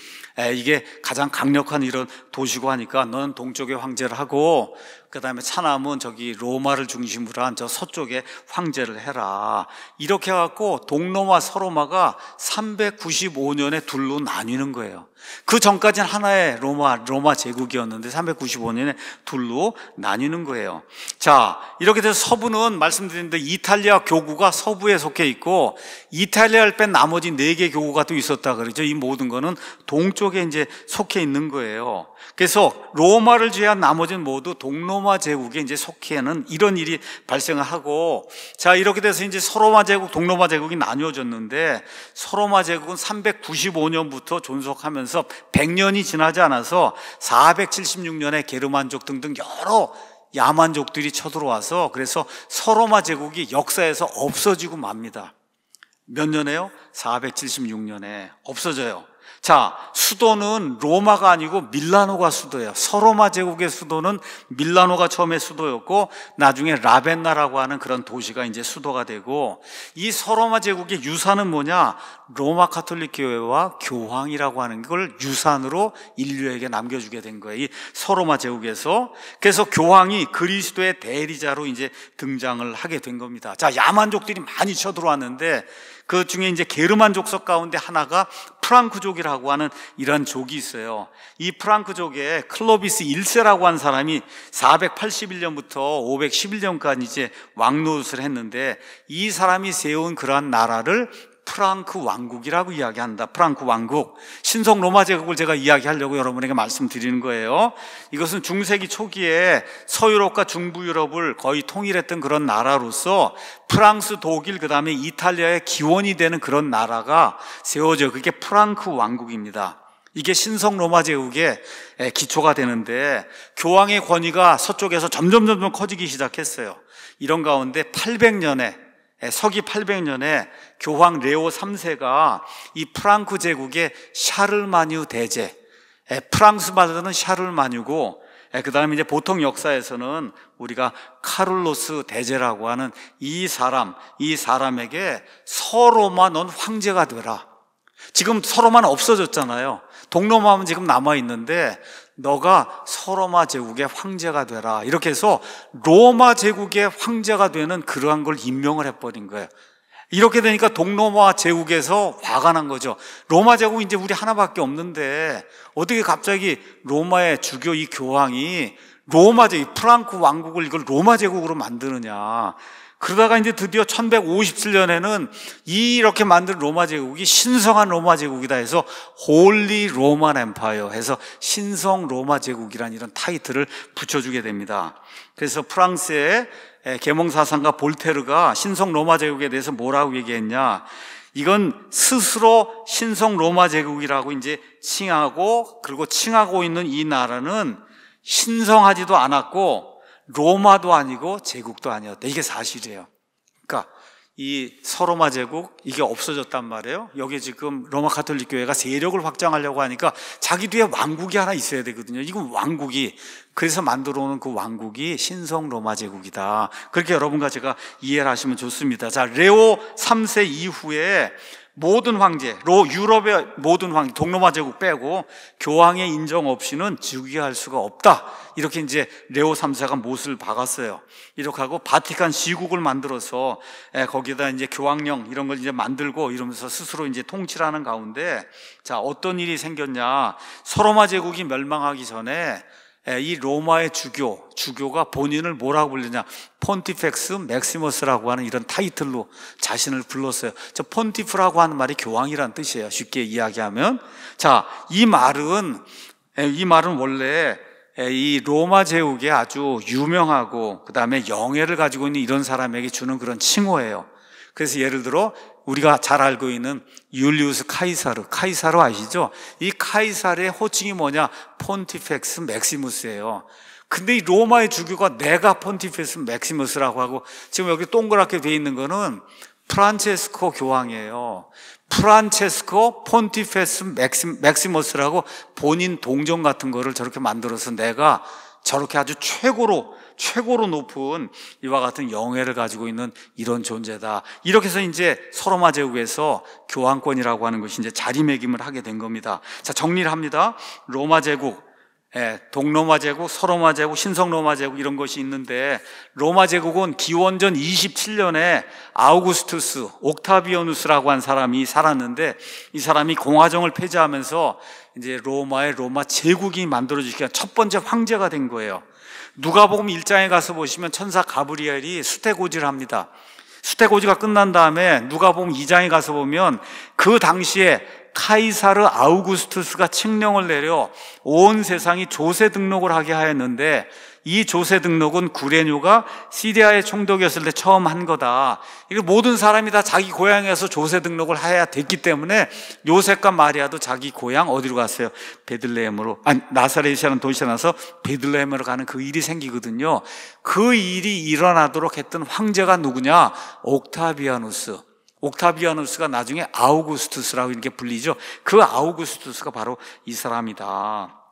이게 가장 강력한 이런 도시고 하니까 너는 동쪽에 황제를 하고, 그 다음에 차남은 저기 로마를 중심으로 한 저 서쪽에 황제를 해라. 이렇게 해갖고 동로마 서로마가 395년에 둘로 나뉘는 거예요. 그 전까지는 하나의 로마 제국이었는데 395년에 둘로 나뉘는 거예요. 자, 이렇게 돼서 서부는 말씀드렸는데 이탈리아 교구가 서부에 속해 있고, 이탈리아를 뺀 나머지 4개 교구가 또 있었다 그러죠. 이 모든 거는 동쪽에 이제 속해 있는 거예요. 그래서 로마를 제외한 나머지는 모두 동로마 제국에 이제 속해는 이런 일이 발생을 하고, 자, 이렇게 돼서 이제 서로마 제국, 동로마 제국이 나뉘어졌는데, 서로마 제국은 395년부터 존속하면서 100년이 지나지 않아서 476년에 게르만족 등등 여러 야만족들이 쳐들어와서, 그래서 서로마 제국이 역사에서 없어지고 맙니다. 몇 년에요? 476년에 없어져요. 자, 수도는 로마가 아니고 밀라노가 수도예요. 서로마 제국의 수도는 밀라노가 처음에 수도였고 나중에 라벤나라고 하는 그런 도시가 이제 수도가 되고, 이 서로마 제국의 유산은 뭐냐? 로마 가톨릭 교회와 교황이라고 하는 걸 유산으로 인류에게 남겨주게 된 거예요. 이 서로마 제국에서. 그래서 교황이 그리스도의 대리자로 이제 등장을 하게 된 겁니다. 자, 야만족들이 많이 쳐들어왔는데 그 중에 이제 게르만 족속 가운데 하나가 프랑크족이라고 하는 이런 족이 있어요. 이 프랑크족에 클로비스 1세라고 하는 사람이 481년부터 511년까지 이제 왕노릇을 했는데, 이 사람이 세운 그러한 나라를 프랑크 왕국이라고 이야기한다. 프랑크 왕국. 신성 로마 제국을 제가 이야기하려고 여러분에게 말씀드리는 거예요. 이것은 중세기 초기에 서유럽과 중부 유럽을 거의 통일했던 그런 나라로서 프랑스, 독일, 그 다음에 이탈리아의 기원이 되는 그런 나라가 세워져, 그게 프랑크 왕국입니다. 이게 신성 로마 제국의 기초가 되는데, 교황의 권위가 서쪽에서 점점 커지기 시작했어요. 이런 가운데 800년에 서기 800년에 교황 레오 3세가 이 프랑크 제국의 샤를마뉴 대제, 프랑스 말로는 샤를마뉴고, 그 다음에 이제 보통 역사에서는 우리가 카를로스 대제라고 하는 이 사람에게 서로마 넌 황제가 되라. 지금 서로마는 없어졌잖아요. 동로마는 지금 남아있는데 너가 서로마 제국의 황제가 되라. 이렇게 해서 로마 제국의 황제가 되는 그러한 걸 임명을 해버린 거예요. 이렇게 되니까 동로마 제국에서 화가 난 거죠. 로마 제국 이제 우리 하나밖에 없는데 어떻게 갑자기 로마의 주교 이 교황이 로마 제국, 프랑크 왕국을 이걸 로마 제국으로 만드느냐. 그러다가 이제 드디어 1157년에는 이렇게 만든 로마 제국이 신성한 로마 제국이다 해서 홀리 로만 엠파이어 해서 신성 로마 제국이라는 이런 타이틀을 붙여주게 됩니다. 그래서 프랑스의 계몽사상가 볼테르가 신성 로마 제국에 대해서 뭐라고 얘기했냐? 이건 스스로 신성 로마 제국이라고 이제 칭하고 있는 이 나라는 신성하지도 않았고 로마도 아니고 제국도 아니었다. 이게 사실이에요. 그러니까 이 서로마 제국 이게 없어졌단 말이에요. 여기 지금 로마 가톨릭 교회가 세력을 확장하려고 하니까 자기 뒤에 왕국이 하나 있어야 되거든요. 이건 왕국이, 그래서 만들어 놓은 그 왕국이 신성 로마 제국이다. 그렇게 여러분과 제가 이해를 하시면 좋습니다. 자, 레오 3세 이후에 모든 황제, 유럽의 모든 황제, 동로마 제국 빼고 교황의 인정 없이는 즉위할 수가 없다. 이렇게 이제 레오 3세가 못을 박았어요. 이렇게 하고 바티칸 시국을 만들어서 거기다 이제 교황령 이런 걸 이제 만들고 이러면서 스스로 이제 통치를 하는 가운데, 자, 어떤 일이 생겼냐. 서로마 제국이 멸망하기 전에 이 로마의 주교가 본인을 뭐라고 불리냐, 폰티펙스 맥시머스라고 하는 이런 타이틀로 자신을 불렀어요. 저 폰티프라고 하는 말이 교황이란 뜻이에요. 쉽게 이야기하면. 자, 이 말은 원래 이 로마 제국의 아주 유명하고 그 다음에 영예를 가지고 있는 이런 사람에게 주는 그런 칭호예요. 그래서 예를 들어 우리가 잘 알고 있는 율리우스 카이사르 아시죠? 이 카이사르의 호칭이 뭐냐? 폰티펙스 맥시무스예요. 근데 이 로마의 주교가 내가 폰티펙스 맥시무스라고 하고, 지금 여기 동그랗게 돼 있는 거는 프란체스코 교황이에요. 프란체스코 폰티페스 맥시머스라고 본인 동정 같은 거를 저렇게 만들어서 내가 저렇게 아주 최고로 높은 이와 같은 영예를 가지고 있는 이런 존재다. 이렇게 해서 이제 서로마 제국에서 교황권이라고 하는 것이 이제 자리매김을 하게 된 겁니다. 자, 정리를 합니다. 로마 제국, 동로마 제국, 서로마 제국, 신성 로마 제국 이런 것이 있는데, 로마 제국은 기원전 27년에 아우구스투스 옥타비아누스라고 한 사람이 살았는데, 이 사람이 공화정을 폐지하면서 이제 로마 제국이 만들어지기가 첫 번째 황제가 된 거예요. 누가복음 1장에 가서 보시면 천사 가브리엘이 수태고지를 합니다. 수태고지가 끝난 다음에 누가복음 2장에 가서 보면 그 당시에 카이사르 아우구스투스가 칙령을 내려 온 세상이 조세 등록을 하게 하였는데, 이 조세 등록은 구레뇨가 시리아의 총독이었을 때 처음 한 거다. 이거 모든 사람이 다 자기 고향에서 조세 등록을 해야 됐기 때문에 요셉과 마리아도 자기 고향 어디로 갔어요? 베들레헴으로, 나사렛이라는 도시에 나서 베들레헴으로 가는 그 일이 생기거든요. 그 일이 일어나도록 했던 황제가 누구냐? 옥타비아누스가 나중에 아우구스투스라고 이렇게 불리죠. 그 아우구스투스가 바로 이 사람이다.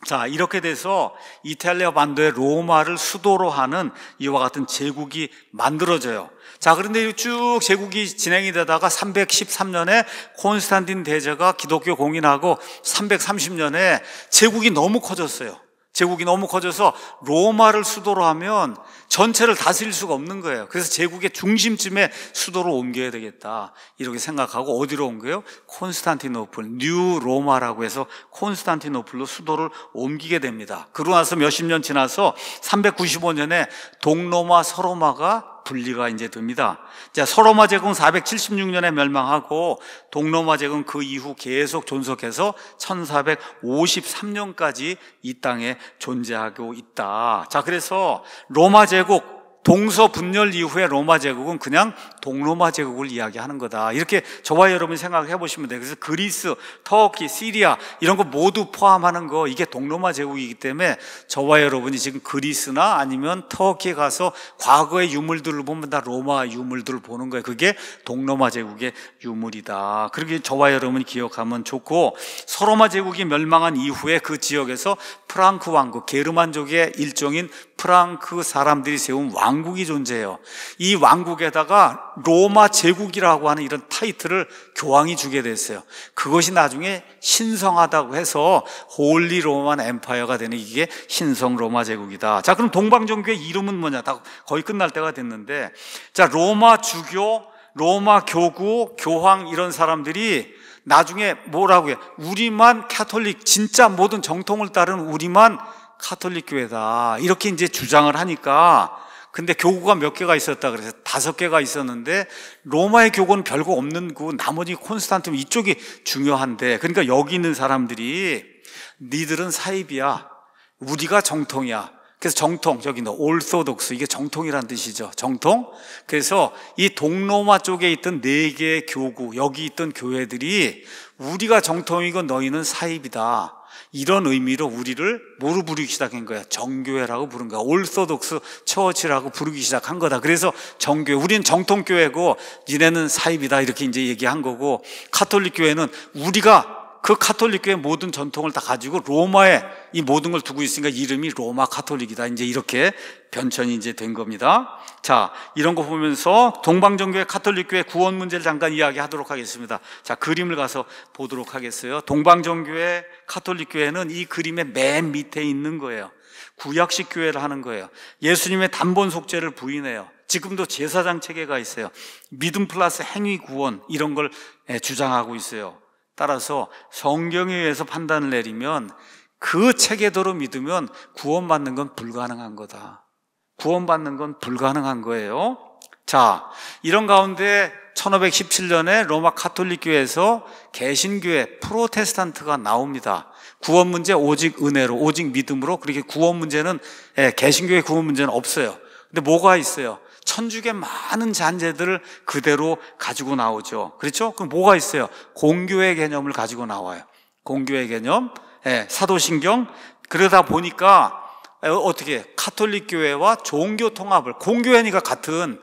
자, 이렇게 돼서 이탈리아 반도의 로마를 수도로 하는 이와 같은 제국이 만들어져요. 자, 그런데 쭉 제국이 진행이 되다가 313년에 콘스탄틴 대제가 기독교 공인하고 330년에 제국이 너무 커졌어요. 제국이 너무 커져서 로마를 수도로 하면 전체를 다스릴 수가 없는 거예요. 그래서 제국의 중심쯤에 수도로 옮겨야 되겠다 이렇게 생각하고 어디로 옮겨요? 콘스탄티노플, 뉴 로마라고 해서 콘스탄티노플로 수도를 옮기게 됩니다. 그러고 나서 몇십 년 지나서 395년에 동로마 서로마가 분리가 이제 됩니다. 자, 서로마 제국은 476년에 멸망하고 동로마 제국은 그 이후 계속 존속해서 1453년까지 이 땅에 존재하고 있다. 자, 그래서 로마 제국 동서 분열 이후에 로마 제국은 그냥 동로마 제국을 이야기하는 거다. 이렇게 저와 여러분이 생각해 보시면 돼요. 그래서 그리스, 터키, 시리아 이런 거 모두 포함하는 거 이게 동로마 제국이기 때문에 저와 여러분이 지금 그리스나 아니면 터키에 가서 과거의 유물들을 보면 다 로마 유물들을 보는 거예요. 그게 동로마 제국의 유물이다. 그렇게 저와 여러분이 기억하면 좋고, 서로마 제국이 멸망한 이후에 그 지역에서 프랑크 왕국, 게르만족의 일종인 프랑크 사람들이 세운 왕국이 존재해요. 이 왕국에다가 로마 제국이라고 하는 이런 타이틀을 교황이 주게 됐어요. 그것이 나중에 신성하다고 해서 홀리 로만 엠파이어가 되는 이게 신성 로마 제국이다. 자, 그럼 동방종교의 이름은 뭐냐? 다 거의 끝날 때가 됐는데, 자, 로마 주교, 로마 교구, 교황 이런 사람들이 나중에 뭐라고 해요? 우리만 카톨릭, 진짜 모든 정통을 따른 우리만 카톨릭 교회다 이렇게 이제 주장을 하니까, 근데 교구가 몇 개가 있었다 그래서 5개가 있었는데 로마의 교구는 별거 없는 그 나머지 콘스탄틴 이쪽이 중요한데, 그러니까 여기 있는 사람들이 니들은 사입이야, 우리가 정통이야. 그래서 정통, 저기 올소독스, 이게 정통이란 뜻이죠. 정통. 그래서 이 동로마 쪽에 있던 4개의 교구, 여기 있던 교회들이 우리가 정통이고 너희는 사입이다, 이런 의미로 우리를 뭐로 부르기 시작한 거야? 정교회라고 부른 거야. 올소독스 처치라고 부르기 시작한 거다. 그래서 정교회, 우리는 정통교회고 니네는 사입이다 이렇게 이제 얘기한 거고, 카톨릭 교회는 우리가 그 카톨릭 교회 모든 전통을 다 가지고 로마에 이 모든 걸 두고 있으니까 이름이 로마 카톨릭이다. 이제 이렇게 변천이 이제 된 겁니다. 자, 이런 거 보면서 동방정교회 카톨릭 교회 구원 문제를 잠깐 이야기하도록 하겠습니다. 자, 그림을 가서 보도록 하겠어요. 동방정교회 카톨릭 교회는 이 그림의 맨 밑에 있는 거예요. 구약식 교회를 하는 거예요. 예수님의 단번 속죄를 부인해요. 지금도 제사장 체계가 있어요. 믿음 플러스 행위 구원 이런 걸 주장하고 있어요. 따라서 성경에 의해서 판단을 내리면 그 체계대로 믿으면 구원받는 건 불가능한 거다. 구원받는 건 불가능한 거예요. 자, 이런 가운데 1517년에 로마 카톨릭 교회에서 개신교회 프로테스탄트가 나옵니다. 구원 문제 오직 은혜로, 오직 믿음으로. 그렇게 구원 문제는, 개신교회 구원 문제는 없어요. 근데 뭐가 있어요? 천주교 많은 잔재들을 그대로 가지고 나오죠. 그렇죠? 그럼 뭐가 있어요? 공교회 개념을 가지고 나와요. 공교회 개념, 사도신경. 그러다 보니까 어떻게 카톨릭 교회와 종교 통합을, 공교회니까 같은,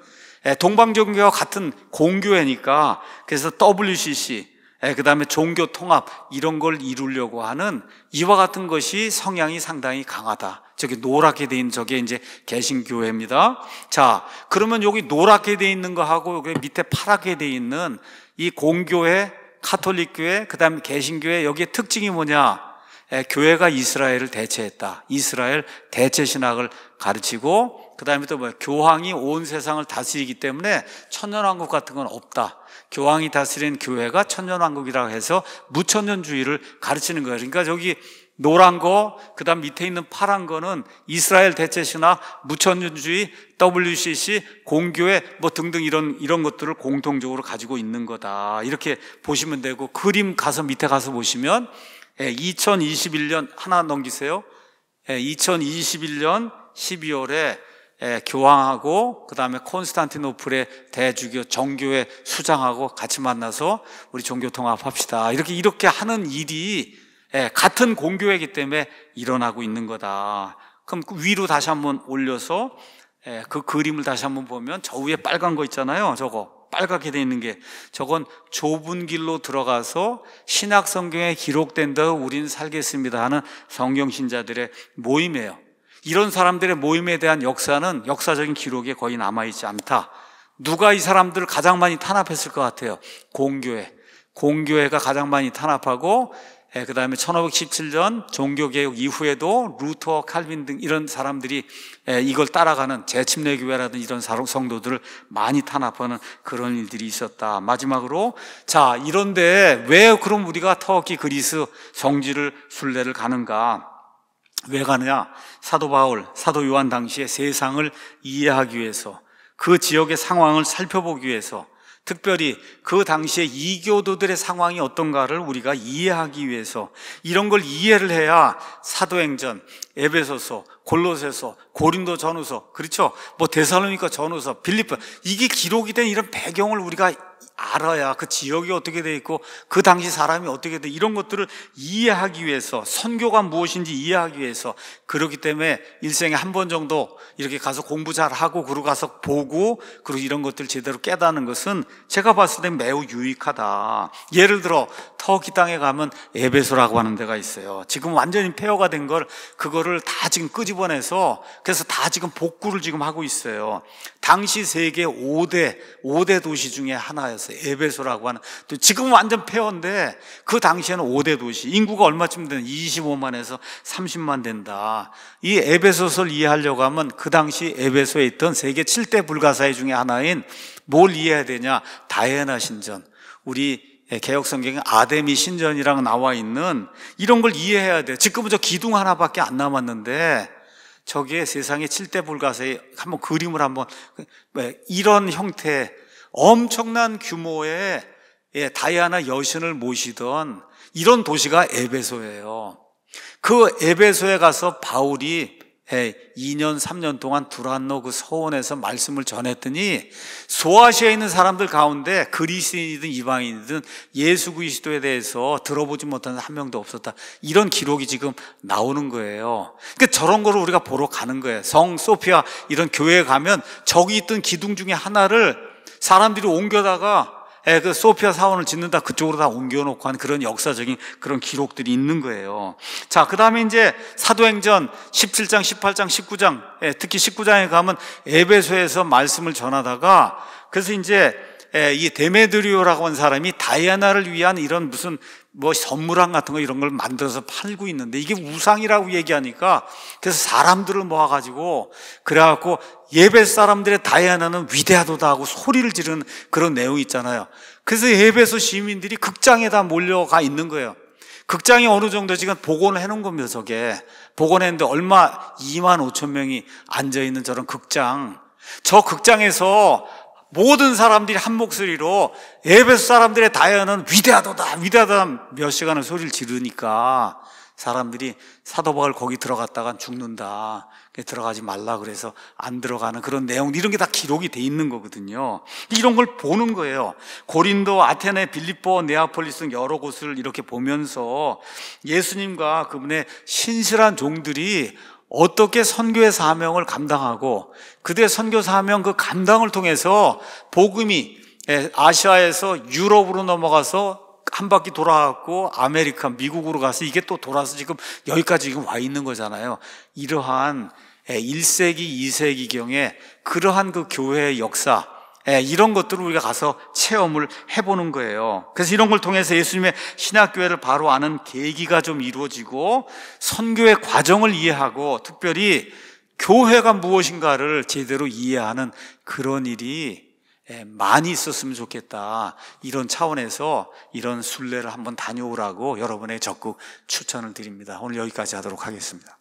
동방종교와 같은 공교회니까, 그래서 WCC, 그 다음에 종교 통합 이런 걸 이루려고 하는 이와 같은 것이 성향이 상당히 강하다. 저기 노랗게 돼 있는 저게 이제 개신교회입니다. 자, 그러면 여기 노랗게 돼 있는 거하고 여기 밑에 파랗게 돼 있는 이 공교회, 카톨릭교회, 그 다음에 개신교회, 여기에 특징이 뭐냐? 교회가 이스라엘을 대체했다. 이스라엘 대체 신학을 가르치고, 그 다음에 또 뭐야? 교황이 온 세상을 다스리기 때문에 천년왕국 같은 건 없다. 교황이 다스리는 교회가 천년왕국이라고 해서 무천년주의를 가르치는 거예요. 그러니까 저기 노란 거, 그 다음 밑에 있는 파란 거는 이스라엘 대체신학, 무천년주의, WCC, 공교회 뭐 등등 이런 것들을 공통적으로 가지고 있는 거다. 이렇게 보시면 되고, 그림 가서 밑에 가서 보시면 2021년 하나 넘기세요. 2021년 12월에 교황하고 그 다음에 콘스탄티노플의 대주교 정교회 수장하고 같이 만나서 우리 종교 통합합시다. 이렇게 하는 일이 같은 공교회이기 때문에 일어나고 있는 거다. 그럼 위로 다시 한번 올려서 그 그림을 다시 한번 보면 저 위에 빨간 거 있잖아요. 저거 빨갛게 돼 있는 게 저건 좁은 길로 들어가서 신약 성경에 기록된다고 우리는 살겠습니다 하는 성경 신자들의 모임이에요. 이런 사람들의 모임에 대한 역사는 역사적인 기록에 거의 남아있지 않다. 누가 이 사람들을 가장 많이 탄압했을 것 같아요? 공교회가 가장 많이 탄압하고, 그 다음에 1517년 종교개혁 이후에도 루터, 칼빈 등 이런 사람들이 이걸 따라가는 재침례교회라든지 이런 성도들을 많이 탄압하는 그런 일들이 있었다. 마지막으로, 자, 이런데 왜 그럼 우리가 터키, 그리스 성지를 순례를 가는가? 왜 가느냐? 사도 바울, 사도 요한 당시의 세상을 이해하기 위해서, 그 지역의 상황을 살펴보기 위해서, 특별히 그 당시에 이교도들의 상황이 어떤가를 우리가 이해하기 위해서, 이런 걸 이해를 해야 사도행전, 에베소서, 골로새서, 고린도 전후서, 그렇죠? 뭐 데살로니가 전후서, 빌립보, 이게 기록이 된 이런 배경을 우리가 알아야 그 지역이 어떻게 돼 있고 그 당시 사람이 어떻게 돼, 이런 것들을 이해하기 위해서, 선교가 무엇인지 이해하기 위해서, 그렇기 때문에 일생에 한 번 정도 이렇게 가서 공부 잘 하고 그러고 가서 보고 그리고 이런 것들을 제대로 깨닫는 것은 제가 봤을 때 매우 유익하다. 예를 들어 터키 땅에 가면 에베소라고 하는 데가 있어요. 지금 완전히 폐허가 된 걸, 그거를 다 지금 끄집어내서, 그래서 다 지금 복구를 지금 하고 있어요. 당시 세계 5대 도시 중에 하나였어요. 에베소라고 하는. 또 지금은 완전 폐허인데 그 당시에는 5대 도시, 인구가 얼마쯤 되는, 25만에서 30만 된다. 이 에베소서를 이해하려고 하면 그 당시 에베소에 있던 세계 7대 불가사의 중에 하나인, 뭘 이해해야 되냐? 다이애나 신전, 우리 개혁 성경에 아데미 신전이라고 나와 있는 이런 걸 이해해야 돼. 지금은 저 기둥 하나밖에 안 남았는데 저게 세상의 7대 불가사의 한번 그림을 한번, 이런 형태 엄청난 규모의 다이아나 여신을 모시던 이런 도시가 에베소예요. 그 에베소에 가서 바울이 2년 3년 동안 두란노 그 서원에서 말씀을 전했더니 소아시아에 있는 사람들 가운데 그리스인이든 이방인이든 예수 그리스도에 대해서 들어보지 못하는 한 명도 없었다. 이런 기록이 지금 나오는 거예요. 그러니까 저런 거를 우리가 보러 가는 거예요. 성 소피아 이런 교회에 가면 저기 있던 기둥 중에 하나를 사람들이 옮겨다가 그 소피아 사원을 짓는다, 그쪽으로 다 옮겨놓고 한 그런 역사적인 그런 기록들이 있는 거예요. 자, 그 다음에 이제 사도행전 17장, 18장, 19장, 특히 19장에 가면 에베소에서 말씀을 전하다가, 그래서 이제 이 데메드리오라고 하는 사람이 다이아나를 위한 이런 무슨 뭐 선물함 같은 거 이런 걸 만들어서 팔고 있는데 이게 우상이라고 얘기하니까, 그래서 사람들을 모아가지고 그래갖고 예배 사람들의 다이아나는 위대하도다 하고 소리를 지르는 그런 내용이 있잖아요. 그래서 에베소 시민들이 극장에 다 몰려가 있는 거예요. 극장이 어느 정도 지금 복원을 해놓은 겁니다. 저게 복원했는데 얼마, 2만 5천 명이 앉아있는 저런 극장, 저 극장에서 모든 사람들이 한 목소리로 에베소 사람들의 다이아나는 위대하도다, 위대하다 몇 시간을 소리를 지르니까 사람들이 사도 바울 거기 들어갔다간 죽는다, 들어가지 말라 그래서 안 들어가는 그런 내용, 이런 게 다 기록이 돼 있는 거거든요. 이런 걸 보는 거예요. 고린도, 아테네, 빌립보, 네아폴리스 여러 곳을 이렇게 보면서 예수님과 그분의 신실한 종들이 어떻게 선교의 사명을 감당하고 그들의 선교 사명 그 감당을 통해서 복음이 아시아에서 유럽으로 넘어가서 한 바퀴 돌아갔고 아메리카, 미국으로 가서 이게 또 돌아서 지금 여기까지 지금 와 있는 거잖아요. 이러한 1세기, 2세기경에 그러한 그 교회의 역사, 이런 것들을 우리가 가서 체험을 해보는 거예요. 그래서 이런 걸 통해서 예수님의 신약교회를 바로 아는 계기가 좀 이루어지고 선교의 과정을 이해하고 특별히 교회가 무엇인가를 제대로 이해하는 그런 일이 많이 있었으면 좋겠다. 이런 차원에서 이런 순례를 한번 다녀오라고 여러분에게 적극 추천을 드립니다. 오늘 여기까지 하도록 하겠습니다.